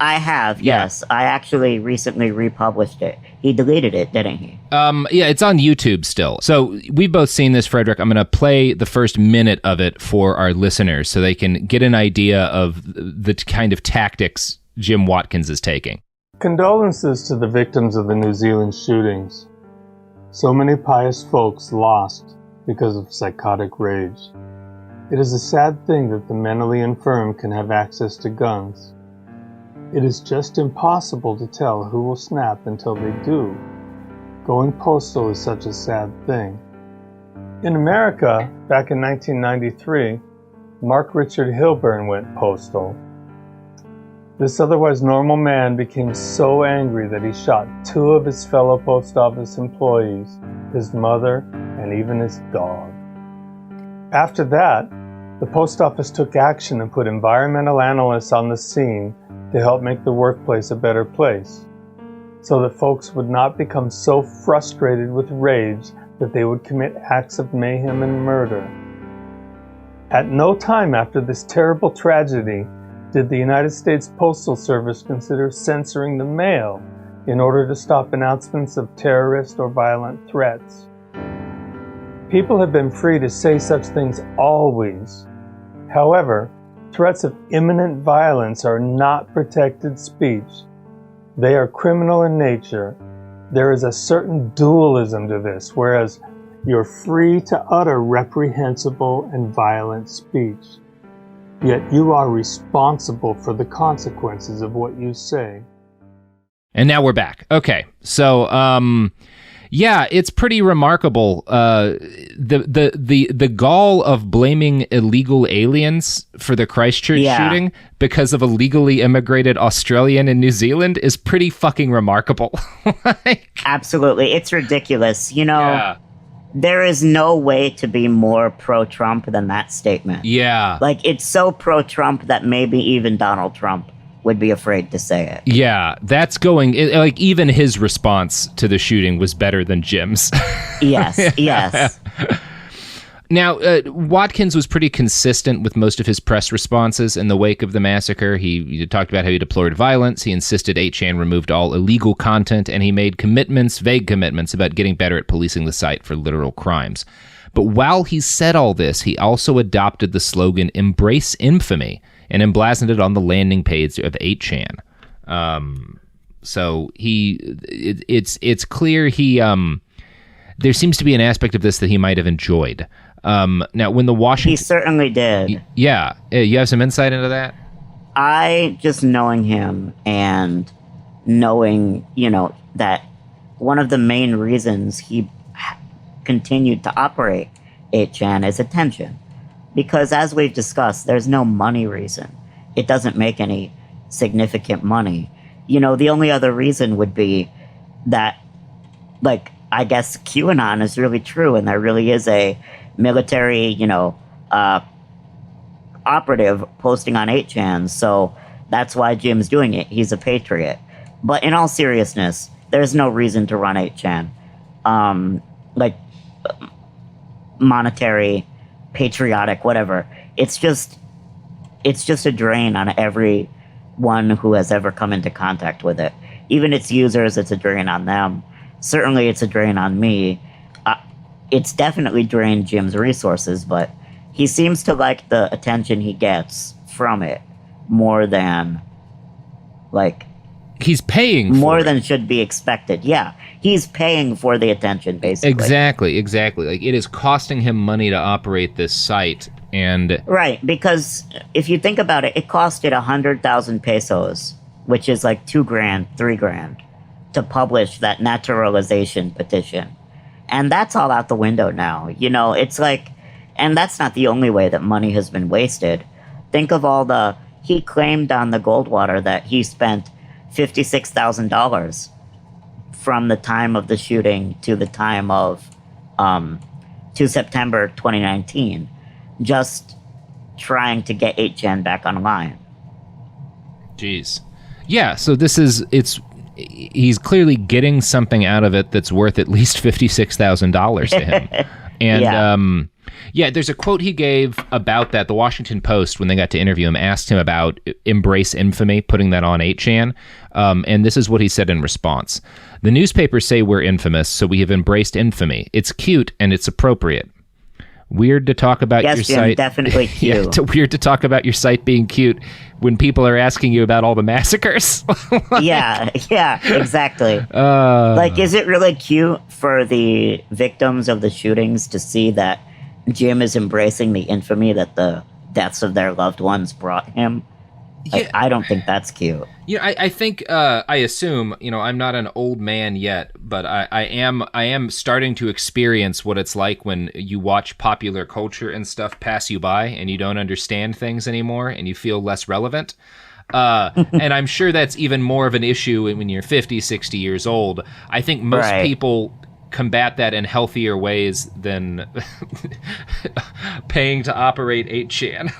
I have, yes. I actually recently republished it. He deleted it, didn't he? Yeah, it's on YouTube still. So we've both seen this, Frederick. I'm going to play the first minute of it for our listeners so they can get an idea of the kind of tactics Jim Watkins is taking. Condolences to the victims of the New Zealand shootings. So many pious folks lost because of psychotic rage. It is a sad thing that the mentally infirm can have access to guns. It is just impossible to tell who will snap until they do. Going postal is such a sad thing. In America, back in 1993, Mark Richard Hilburn went postal. This otherwise normal man became so angry that he shot 2 of his fellow post office employees, his mother, and even his dog. After that, the post office took action and put environmental analysts on the scene to help make the workplace a better place, so that folks would not become so frustrated with rage that they would commit acts of mayhem and murder. At no time after this terrible tragedy did the United States Postal Service consider censoring the mail in order to stop announcements of terrorist or violent threats. People have been free to say such things always. However, threats of imminent violence are not protected speech. They are criminal in nature. There is a certain dualism to this, whereas you're free to utter reprehensible and violent speech. Yet you are responsible for the consequences of what you say. And now we're back. Okay, so yeah, it's pretty remarkable. The gall of blaming illegal aliens for the Christchurch shooting because of a legally immigrated Australian in New Zealand is pretty fucking remarkable. Absolutely, it's ridiculous. You know, there is no way to be more pro-Trump than that statement. Yeah, it's so pro-Trump that maybe even Donald Trump would be afraid to say it. Yeah, that's going... even his response to the shooting was better than Jim's. Yes, yes. Now, Watkins was pretty consistent with most of his press responses in the wake of the massacre. He talked about how he deplored violence, he insisted 8chan removed all illegal content, and he made vague commitments about getting better at policing the site for literal crimes. But while he said all this, he also adopted the slogan, "Embrace Infamy," and emblazoned it on the landing page of 8chan. So it's clear he there seems to be an aspect of this that he might have enjoyed. Now, when the Washington... He certainly did. Yeah. You have some insight into that? I, just knowing him and knowing, that one of the main reasons he continued to operate 8chan is attention. Because as we've discussed, there's no money reason. It doesn't make any significant money. The only other reason would be that, like, I guess QAnon is really true and there really is a military, operative posting on 8chan. So that's why Jim's doing it. He's a patriot. But in all seriousness, there's no reason to run 8chan. Monetary, patriotic, whatever. It's just a drain on everyone who has ever come into contact with it. Even its users, it's a drain on them. Certainly it's a drain on me. It's definitely drained Jim's resources, but he seems to like the attention he gets from it more than, he's paying more than should be expected. Yeah, he's paying for the attention, basically. Exactly. Like, it is costing him money to operate this site, and right, because if you think about it, it costed 100,000 pesos, which is like $2,000, $3,000, to publish that naturalization petition, and that's all out the window now. It's like, and that's not the only way that money has been wasted. Think of he claimed on the Goldwater that he spent $56,000 from the time of the shooting to the time of, to September 2019, just trying to get 8chan back online. Jeez. Yeah, so he's clearly getting something out of it that's worth at least $56,000 to him. And, there's a quote he gave about that. The Washington Post, when they got to interview him, asked him about embrace infamy, putting that on 8chan. And this is what he said in response. The newspapers say we're infamous, so we have embraced infamy. It's cute and it's appropriate. Weird to talk about your Jim, site. Definitely cute. Yeah, it's weird to talk about your site being cute when people are asking you about all the massacres. Yeah, exactly. Is it really cute for the victims of the shootings to see that Jim is embracing the infamy that the deaths of their loved ones brought him? I don't think that's cute. I think, I assume, I'm not an old man yet, but I am starting to experience what it's like when you watch popular culture and stuff pass you by and you don't understand things anymore and you feel less relevant. And I'm sure that's even more of an issue when you're 50, 60 years old. I think most people combat that in healthier ways than paying to operate 8chan.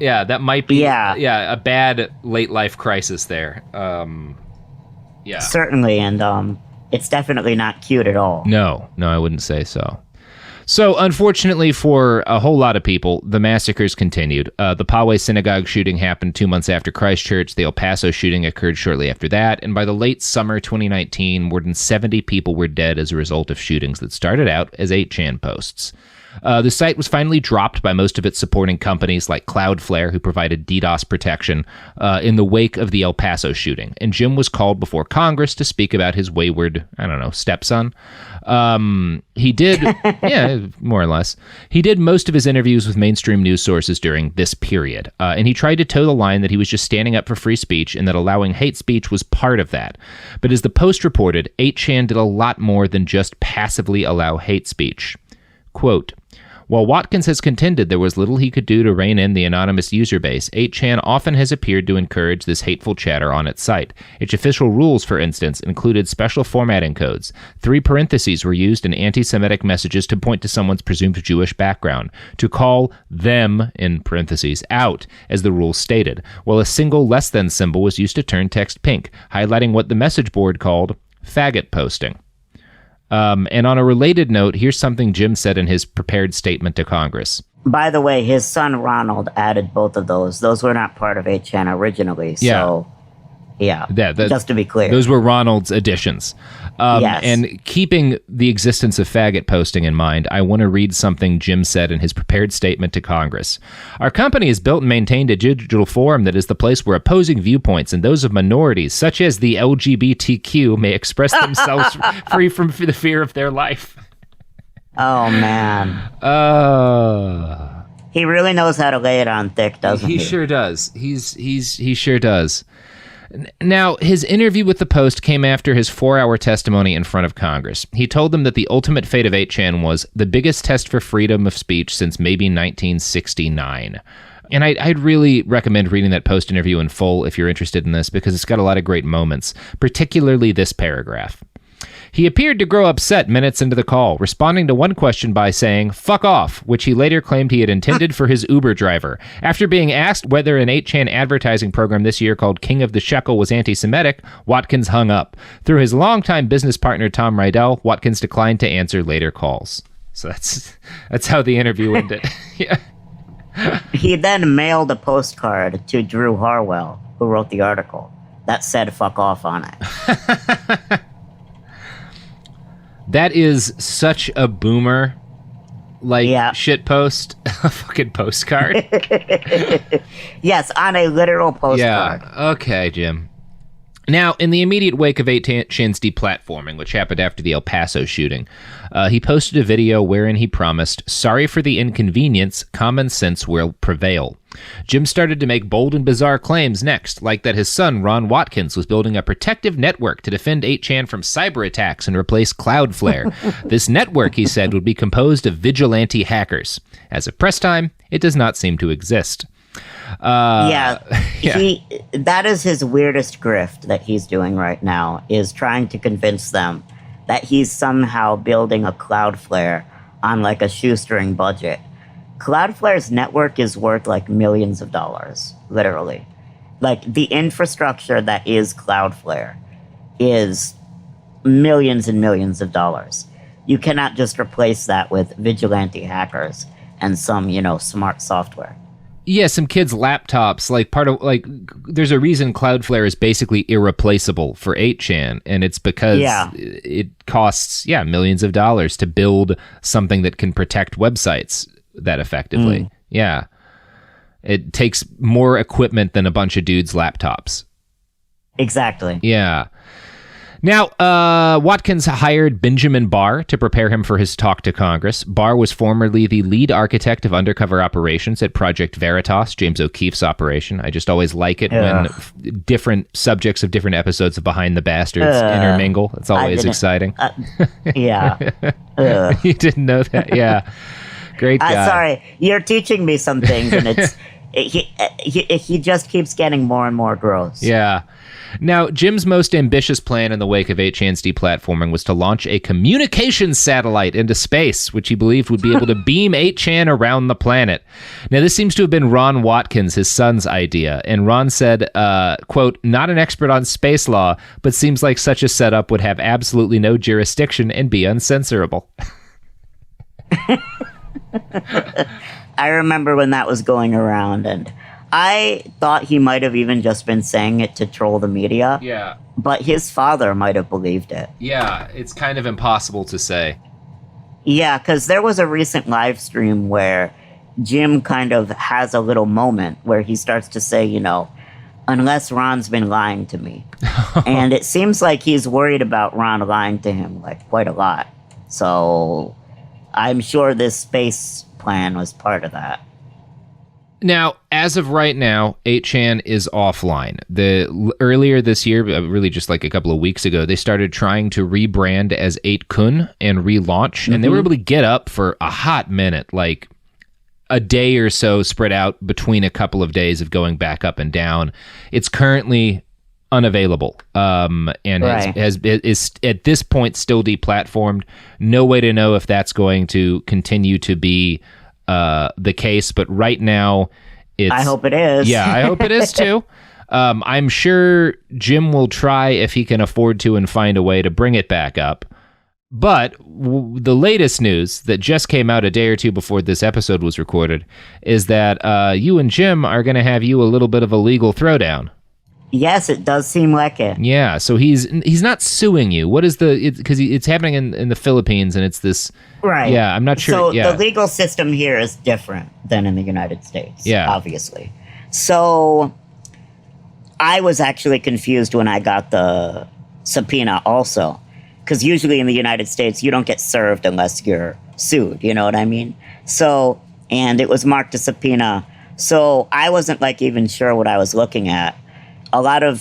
Yeah, that might be a bad late life crisis there. Certainly, and it's definitely not cute at all. No, I wouldn't say so. So, unfortunately for a whole lot of people, the massacres continued. The Poway synagogue shooting happened 2 months after Christchurch. The El Paso shooting occurred shortly after that. And by the late summer 2019, more than 70 people were dead as a result of shootings that started out as 8chan posts. The site was finally dropped by most of its supporting companies like Cloudflare, who provided DDoS protection, in the wake of the El Paso shooting. And Jim was called before Congress to speak about his wayward, stepson. He did, more or less. He did most of his interviews with mainstream news sources during this period. And he tried to toe the line that he was just standing up for free speech and that allowing hate speech was part of that. But as the Post reported, 8chan did a lot more than just passively allow hate speech. Quote, while Watkins has contended there was little he could do to rein in the anonymous user base, 8chan often has appeared to encourage this hateful chatter on its site. Its official rules, for instance, included special formatting codes. 3 parentheses were used in anti-Semitic messages to point to someone's presumed Jewish background, to call them, in parentheses, out, as the rules stated, while a single less than symbol was used to turn text pink, highlighting what the message board called faggot posting. And on a related note, here's something Jim said in his prepared statement to Congress. By the way, his son Ronald added both of those. Those were not part of 8chan originally. So, just to be clear. Those were Ronald's additions. Yes. And keeping the existence of faggot posting in mind, I want to read something Jim said in his prepared statement to Congress. Our company has built and maintained a digital forum that is the place where opposing viewpoints and those of minorities, such as the LGBTQ, may express themselves free from the fear of their life. Oh, man. He really knows how to lay it on thick, doesn't he? He sure does. He sure does. Now, his interview with the Post came after his 4-hour testimony in front of Congress. He told them that the ultimate fate of 8chan was the biggest test for freedom of speech since maybe 1969. And I'd really recommend reading that Post interview in full if you're interested in this, because it's got a lot of great moments, particularly this paragraph. He appeared to grow upset minutes into the call, responding to one question by saying, "Fuck off," which he later claimed he had intended for his Uber driver. After being asked whether an 8chan advertising program this year called King of the Shekel was anti-Semitic, Watkins hung up. Through his longtime business partner Tom Rydell, Watkins declined to answer later calls. So that's how the interview ended. Yeah. He then mailed a postcard to Drew Harwell, who wrote the article, that said "fuck off" on it. That is such a boomer, shit post, a fucking postcard. Yes, on a literal postcard. Yeah, okay, Jim. Now, in the immediate wake of 8chan's deplatforming, which happened after the El Paso shooting, he posted a video wherein he promised, "Sorry for the inconvenience, common sense will prevail." Jim started to make bold and bizarre claims next, like that his son, Ron Watkins, was building a protective network to defend 8chan from cyber attacks and replace Cloudflare. This network, he said, would be composed of vigilante hackers. As of press time, it does not seem to exist. That is his weirdest grift that he's doing right now, is trying to convince them that he's somehow building a Cloudflare on like a shoestring budget. Cloudflare's network is worth like millions of dollars, literally. Like the infrastructure that is Cloudflare is millions and millions of dollars. You cannot just replace that with vigilante hackers and some, smart software. Yeah, some kids' laptops, there's a reason Cloudflare is basically irreplaceable for 8chan, and it's because it costs, millions of dollars to build something that can protect websites that effectively. Yeah. It takes more equipment than a bunch of dudes' laptops. Exactly. Yeah. Now, Watkins hired Benjamin Barr to prepare him for his talk to Congress. Barr was formerly the lead architect of undercover operations at Project Veritas, James O'Keefe's operation. I just always like it when different subjects of different episodes of Behind the Bastards intermingle. It's always exciting. Yeah. You didn't know that? Yeah. Great guy. Sorry, you're teaching me some things, and it's he just keeps getting more and more gross. Yeah. Now, Jim's most ambitious plan in the wake of 8chan's deplatforming was to launch a communications satellite into space, which he believed would be able to beam 8chan around the planet. Now, this seems to have been Ron Watkins, his son's idea, and Ron said, quote, "Not an expert on space law, but seems like such a setup would have absolutely no jurisdiction and be uncensorable." I remember when that was going around, and I thought he might have even just been saying it to troll the media. Yeah. But his father might have believed it. Yeah, it's kind of impossible to say. Yeah, because there was a recent live stream where Jim kind of has a little moment where he starts to say, unless Ron's been lying to me. And it seems like he's worried about Ron lying to him, quite a lot. So I'm sure this space plan was part of that. Now, as of right now, 8chan is offline. Earlier this year, really just like a couple of weeks ago, they started trying to rebrand as 8kun and relaunch, and they were able to get up for a hot minute, like a day or so spread out between a couple of days of going back up and down. It's currently unavailable, and is at this point still deplatformed. No way to know if that's going to continue to be the case, but right now I hope it is. Yeah, I hope it is too. I'm sure Jim will try if he can afford to and find a way to bring it back up. But the latest news that just came out a day or two before this episode was recorded is that you and Jim are going to have a little bit of a legal throwdown. Yes, it does seem like it. Yeah, so he's not suing you. What is because it's happening in the Philippines, and it's this. Right. Yeah, I'm not sure. So the legal system here is different than in the United States. Yeah. Obviously. So I was actually confused when I got the subpoena also, because usually in the United States you don't get served unless you're sued. You know what I mean? So, and it was marked a subpoena. So I wasn't even sure what I was looking at. a lot of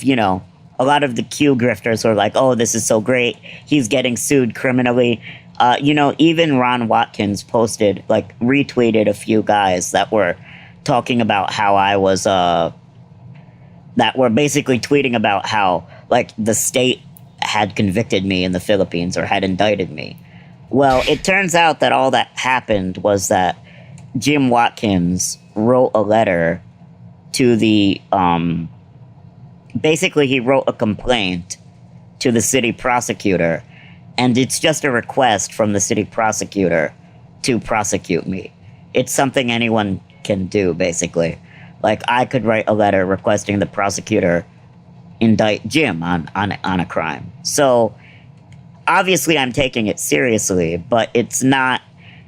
the Q grifters were like, oh, this is so great. He's getting sued criminally. Even Ron Watkins posted, like, retweeted a few guys that were talking about how I was, that were basically tweeting about how, like, the state had convicted me in the Philippines or had indicted me. Well, it turns out that all that happened was that Jim Watkins wrote a letter to the, basically he wrote a complaint to the city prosecutor, and it's just a request from the city prosecutor to prosecute me. It's something anyone can do, basically. Like, I could write a letter requesting the prosecutor indict Jim on a crime. So, obviously I'm taking it seriously, but it's not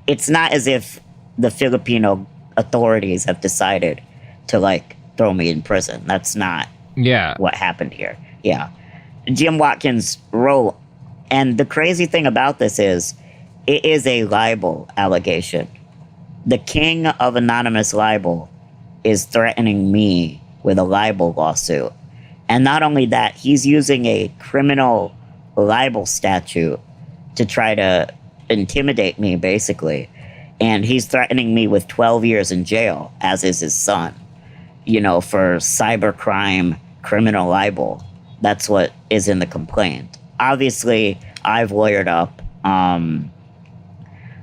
as if the Filipino authorities have decided to, like, throw me in prison. That's not what happened here. Yeah. Jim Watkins wrote, and the crazy thing about this is, it is a libel allegation. The king of anonymous libel is threatening me with a libel lawsuit. And not only that, he's using a criminal libel statute to try to intimidate me, basically. And he's threatening me with 12 years in jail, as is his son, for cybercrime, criminal libel. That's what is in the complaint. Obviously, I've lawyered up.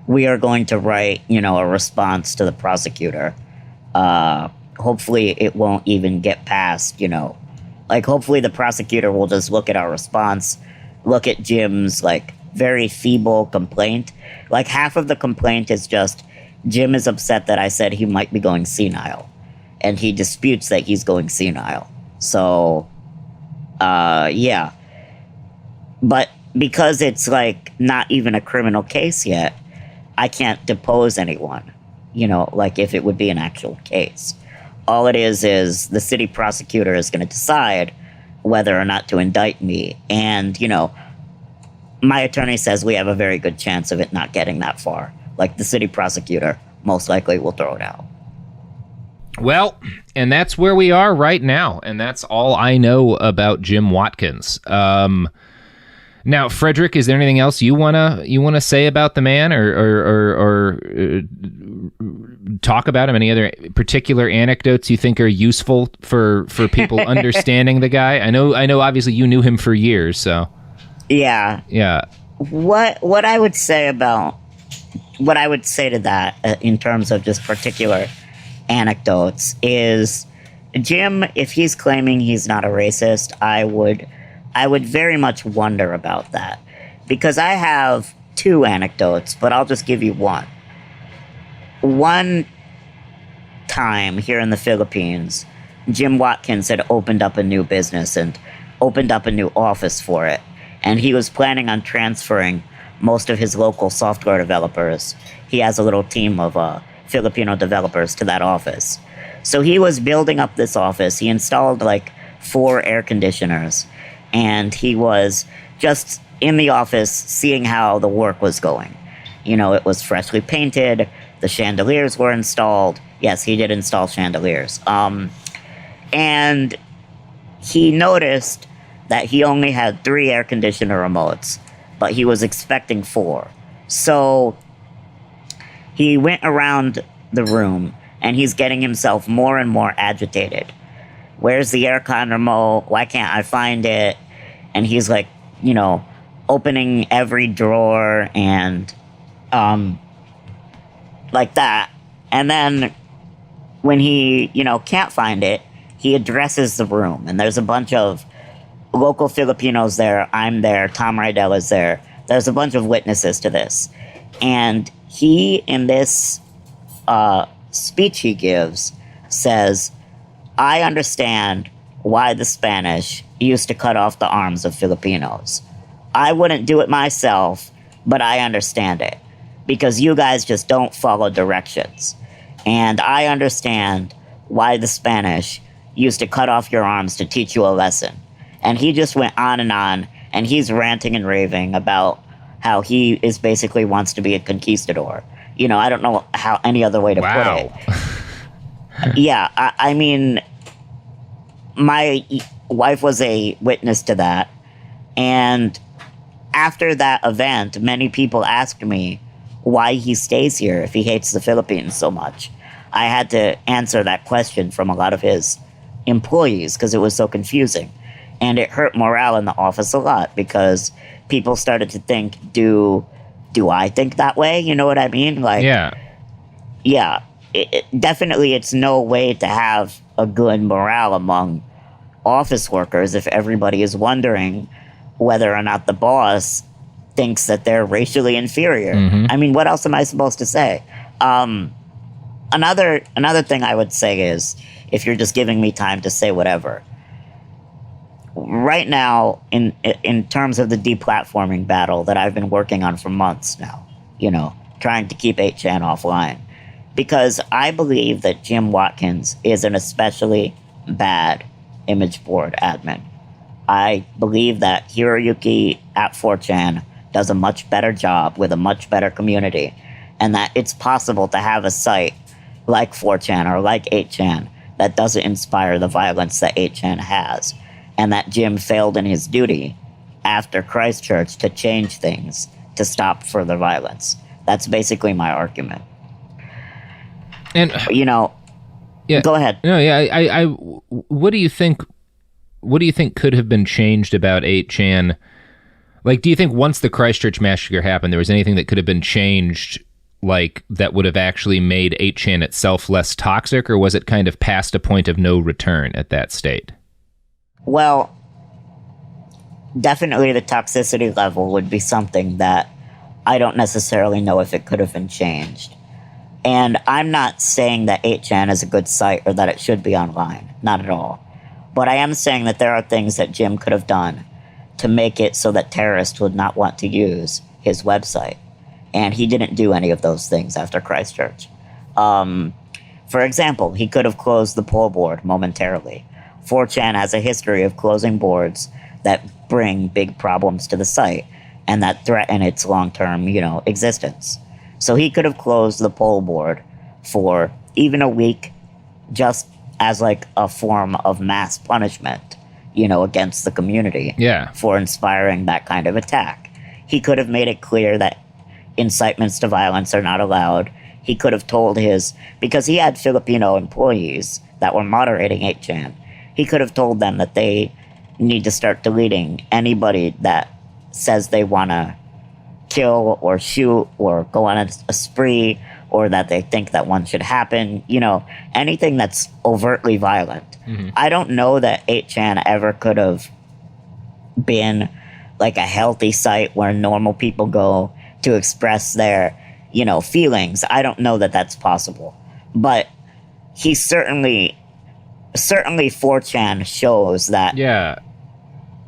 We are going to write, a response to the prosecutor. Hopefully it won't even get past, hopefully the prosecutor will just look at our response, look at Jim's, very feeble complaint. Like, half of the complaint is just, Jim is upset that I said he might be going senile. And he disputes that he's going senile. So, yeah. But because it's, not even a criminal case yet, I can't depose anyone, if it would be an actual case. All it is the city prosecutor is going to decide whether or not to indict me. And, my attorney says we have a very good chance of it not getting that far. Like, the city prosecutor most likely will throw it out. Well, and that's where we are right now. And that's all I know about Jim Watkins. Now, Frederick, is there anything else you wanna say about the man, or talk about him? Any other particular anecdotes you think are useful for people understanding the guy? I know. Obviously, you knew him for years, so yeah. What I would say to that, in terms of just particular anecdotes, is Jim, if he's claiming he's not a racist, I would very much wonder about that, because I have two anecdotes, but I'll just give you one. One time here in the Philippines, Jim Watkins had opened up a new business and opened up a new office for it, and he was planning on transferring most of his local software developers. He has a little team of Filipino developers to that office. So he was building up this office. He installed 4 air conditioners. And he was just in the office seeing how the work was going. It was freshly painted. The chandeliers were installed. Yes, he did install chandeliers. And he noticed that he only had 3 air conditioner remotes, but he was expecting 4. So he went around the room, and he's getting himself more and more agitated. Where's the aircon remote? Why can't I find it? And he's opening every drawer and like that. And then when he, can't find it, he addresses the room. And there's a bunch of local Filipinos there. I'm there. Tom Rydell is there. There's a bunch of witnesses to this. And he, in this speech he gives, says, I understand why the Spanish used to cut off the arms of Filipinos. I wouldn't do it myself, but I understand it, because you guys just don't follow directions. And I understand why the Spanish used to cut off your arms to teach you a lesson. And he just went on, and he's ranting and raving about how he is basically wants to be a conquistador. I don't know how any other way to put it. Yeah, I mean, wife was a witness to that. And after that event, many people asked me why he stays here if he hates the Philippines so much. I had to answer that question from a lot of his employees because it was so confusing. And it hurt morale in the office a lot because people started to think, do I think that way? You know what I mean? Like, yeah, definitely it's no way to have a good morale among office workers if everybody is wondering whether or not the boss thinks that they're racially inferior. I mean, what else am I supposed to say? Another thing I would say is, if you're just giving me time to say whatever, right now, in terms of the deplatforming battle that I've been working on for months now, you know, trying to keep 8chan offline, because I believe that Jim Watkins is an especially bad image board admin. I believe that Hiroyuki at 4chan does a much better job with a much better community, and that it's possible to have a site like 4chan or like 8chan that doesn't inspire the violence that 8chan has, and that Jim failed in his duty after Christchurch to change things to stop further violence. That's basically my argument. And you know, go ahead. No, I what do you think? What do you think could have been changed about 8chan? Like, do you think once the Christchurch massacre happened, there was anything that could have been changed, like, that would have actually made 8chan itself less toxic, or was it kind of past a point of no return at that state? Well, definitely the toxicity level would be something that I don't necessarily know if it could have been changed. And I'm not saying that 8chan is a good site or that it should be online. Not at all. But I am saying that there are things that Jim could have done to make it so that terrorists would not want to use his website. And he didn't do any of those things after Christchurch. For example, he could have closed the poll board momentarily. 4chan has a history of closing boards that bring big problems to the site and that threaten its long-term, you know, existence. So he could have closed the poll board for even a week, just as like a form of mass punishment, you know, against the community for inspiring that kind of attack. He could have made it clear that incitements to violence are not allowed. He could have told because he had Filipino employees that were moderating 8chan, he could have told them that they need to start deleting anybody that says they want to kill or shoot or go on a spree, or that they think that one should happen, you know, anything that's overtly violent. I don't know that 8chan ever could have been like a healthy site where normal people go to express their, you know, feelings. I don't know that that's possible. But he certainly 4chan shows that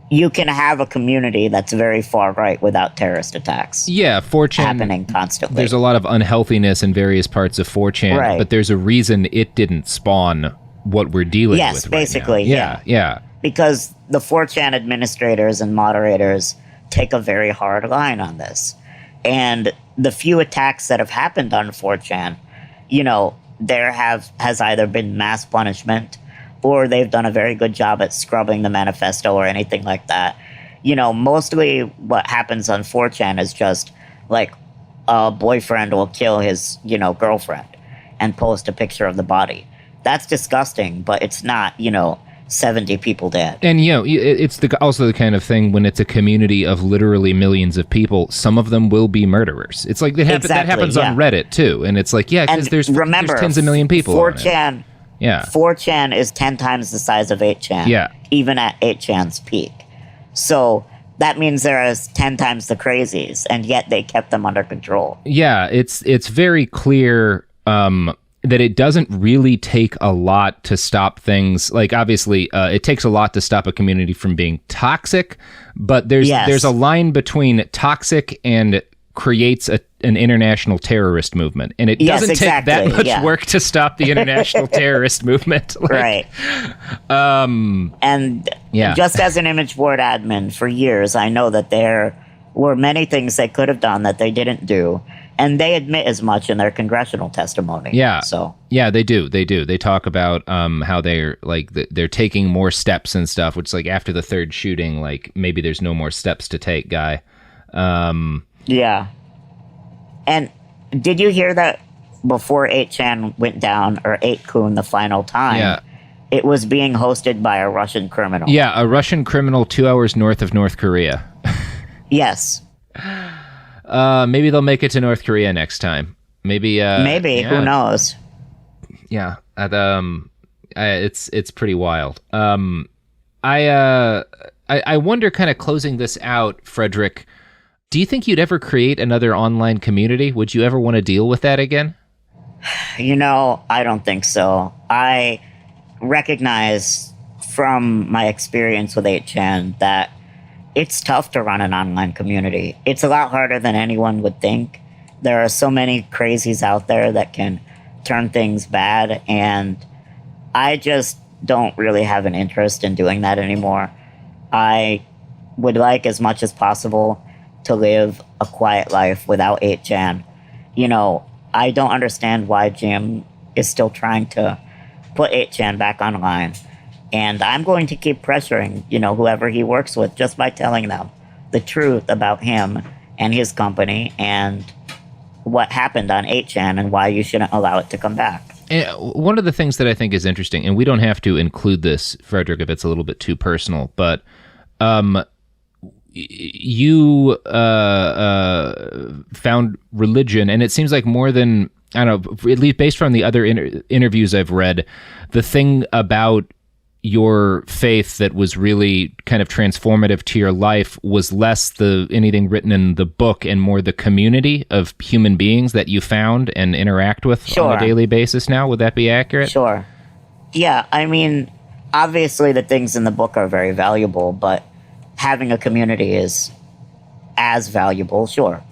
you can have a community that's very far right without terrorist attacks. Yeah, 4chan happening constantly. There's a lot of unhealthiness in various parts of 4chan, but there's a reason it didn't spawn what we're dealing with right now. Yes, basically, yeah. Because the 4chan administrators and moderators take a very hard line on this. And the few attacks that have happened on 4chan, you know, there has either been mass punishment, or they've done a very good job at scrubbing the manifesto or anything like that. You know, mostly what happens on 4chan is just like a boyfriend will kill his, you know, girlfriend and post a picture of the body. That's disgusting, but it's not, you know, 70 people dead. And, you know, it's also the kind of thing when it's a community of literally millions of people, some of them will be murderers. It's like that happens on Reddit, too. And it's like, because there's tens of million people 4chan. 4chan is 10 times the size of 8chan, even at 8chan's peak. So that means there is 10 times the crazies, and yet they kept them under control. Yeah, it's very clear that it doesn't really take a lot to stop things. Like, obviously, it takes a lot to stop a community from being toxic, but there's a line between toxic and creates an international terrorist movement, and it doesn't take that much work to stop the international terrorist movement. Right. And just as an image board admin for years, I know that there were many things they could have done that they didn't do, And they admit as much in their congressional testimony. Yeah. So yeah, they do. They talk about how they're like they're taking more steps and stuff. Which like after the third shooting, like maybe there's no more steps to take, guy. Yeah. And did you hear that before 8chan went down, or 8kun the final time? Yeah. It was being hosted by a Russian criminal. Yeah, a Russian criminal 2 hours north of North Korea. Yes. Maybe they'll make it to North Korea next time. Maybe. Maybe. Yeah. Who knows? Yeah. It's pretty wild. I wonder, kind of closing this out, Frederick, do you think you'd ever create another online community? Would you ever want to deal with that again? I don't think so. I recognize from my experience with 8chan that it's tough to run an online community. It's a lot harder than anyone would think. There are so many crazies out there that can turn things bad, and I just don't really have an interest in doing that anymore. I would like, as much as possible, to live a quiet life without 8chan. I don't understand why Jim is still trying to put 8chan back online. And I'm going to keep pressuring, whoever he works with, just by telling them the truth about him and his company and what happened on 8chan and why you shouldn't allow it to come back. And one of the things that I think is interesting, and we don't have to include this, Frederick, if it's a little bit too personal, but you found religion, and it seems like more than, I don't know, at least based on the other interviews I've read, the thing about your faith that was really kind of transformative to your life was less anything written in the book and more the community of human beings that you found and interact with on a daily basis now. Would that be accurate? Sure. Yeah, I mean, obviously the things in the book are very valuable, but having a community is as valuable, sure.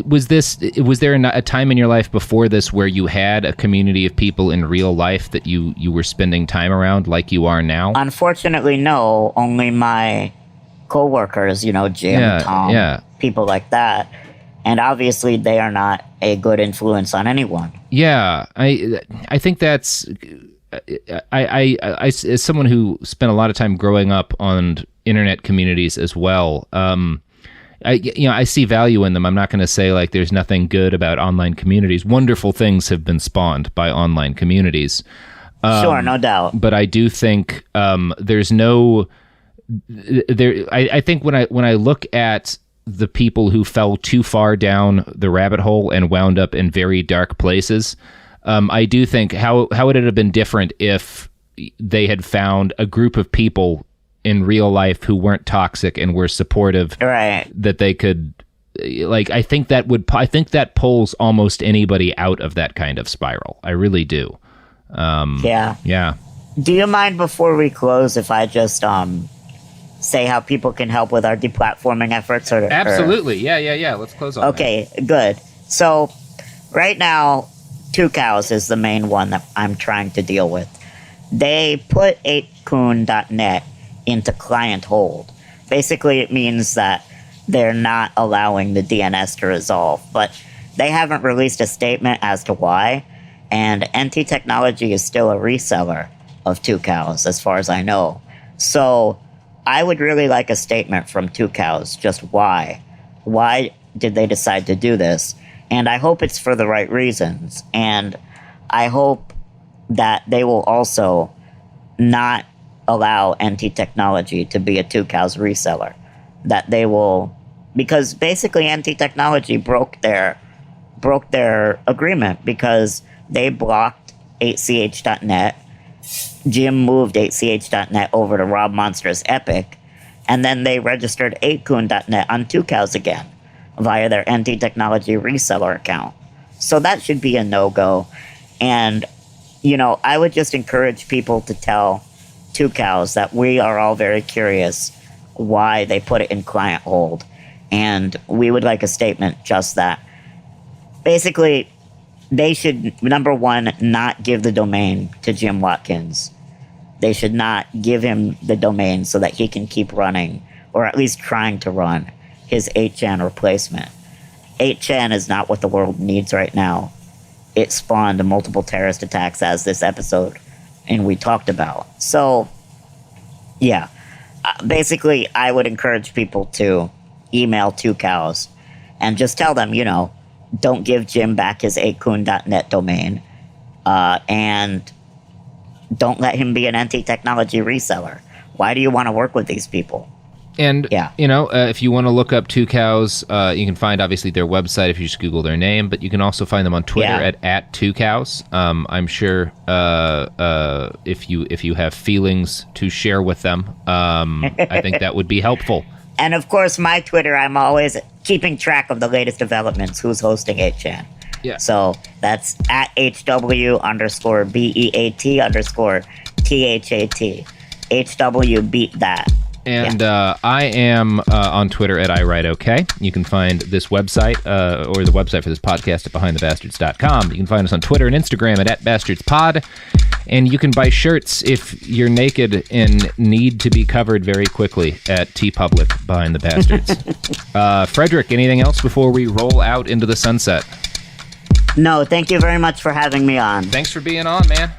Was there a time in your life before this where you had a community of people in real life that you were spending time around like you are now? Unfortunately, no. Only my coworkers, Jim, Tom, people like that. And obviously they are not a good influence on anyone. Yeah, I think that's... I as someone who spent a lot of time growing up on internet communities as well, I see value in them. I'm not going to say like there's nothing good about online communities. Wonderful things have been spawned by online communities. Sure, no doubt. But I do think there's no there. I think when I look at the people who fell too far down the rabbit hole and wound up in very dark places, I do think how would it have been different if they had found a group of people in real life who weren't toxic and were supportive, right? That they could, I think that pulls almost anybody out of that kind of spiral. I really do. Yeah. Do you mind, before we close, if I just say how people can help with our deplatforming efforts? Absolutely. Yeah. Let's close on Okay, good. So right now, 2cows is the main one that I'm trying to deal with. They put 8kun.net into client hold. Basically, it means that they're not allowing the DNS to resolve, but they haven't released a statement as to why, and NT Technology is still a reseller of 2cows, as far as I know. So I would really like a statement from 2cows, just why. Why did they decide to do this? And I hope it's for the right reasons, and I hope that they will also not allow NT Technology to be a 2cows reseller. That they will, because basically NT Technology broke their agreement because they blocked 8ch.net. Jim moved 8ch.net over to Rob Monstrous Epic, and then they registered 8kun.net on 2cows again via their NT Technology reseller account. So that should be a no-go. And, I would just encourage people to tell 2cows that we are all very curious why they put it in client hold. And we would like a statement just that. Basically, they should, number one, not give the domain to Jim Watkins. They should not give him the domain so that he can keep running, or at least trying to run, his 8chan replacement. 8chan is not what the world needs right now. It spawned multiple terrorist attacks, as this episode and we talked about. So, yeah. Basically, I would encourage people to email 2cows and just tell them, don't give Jim back his 8kun.net domain, and don't let him be an anti-technology reseller. Why do you want to work with these people? And, if you want to look up 2cows, you can find, obviously, their website if you just Google their name, but you can also find them on Twitter at 2cows. I'm sure if you have feelings to share with them, I think that would be helpful. And, of course, my Twitter, I'm always keeping track of the latest developments, who's hosting 8chan. Yeah. So that's at HW_BEAT_THAT. HW beat that. And I am on Twitter at iWriteOK. You can find this website, or the website for this podcast, at BehindTheBastards.com. You can find us on Twitter and Instagram at @BastardsPod. And you can buy shirts if you're naked and need to be covered very quickly at TeePublic Behind the Bastards. Frederick, anything else before we roll out into the sunset? No, thank you very much for having me on. Thanks for being on, man.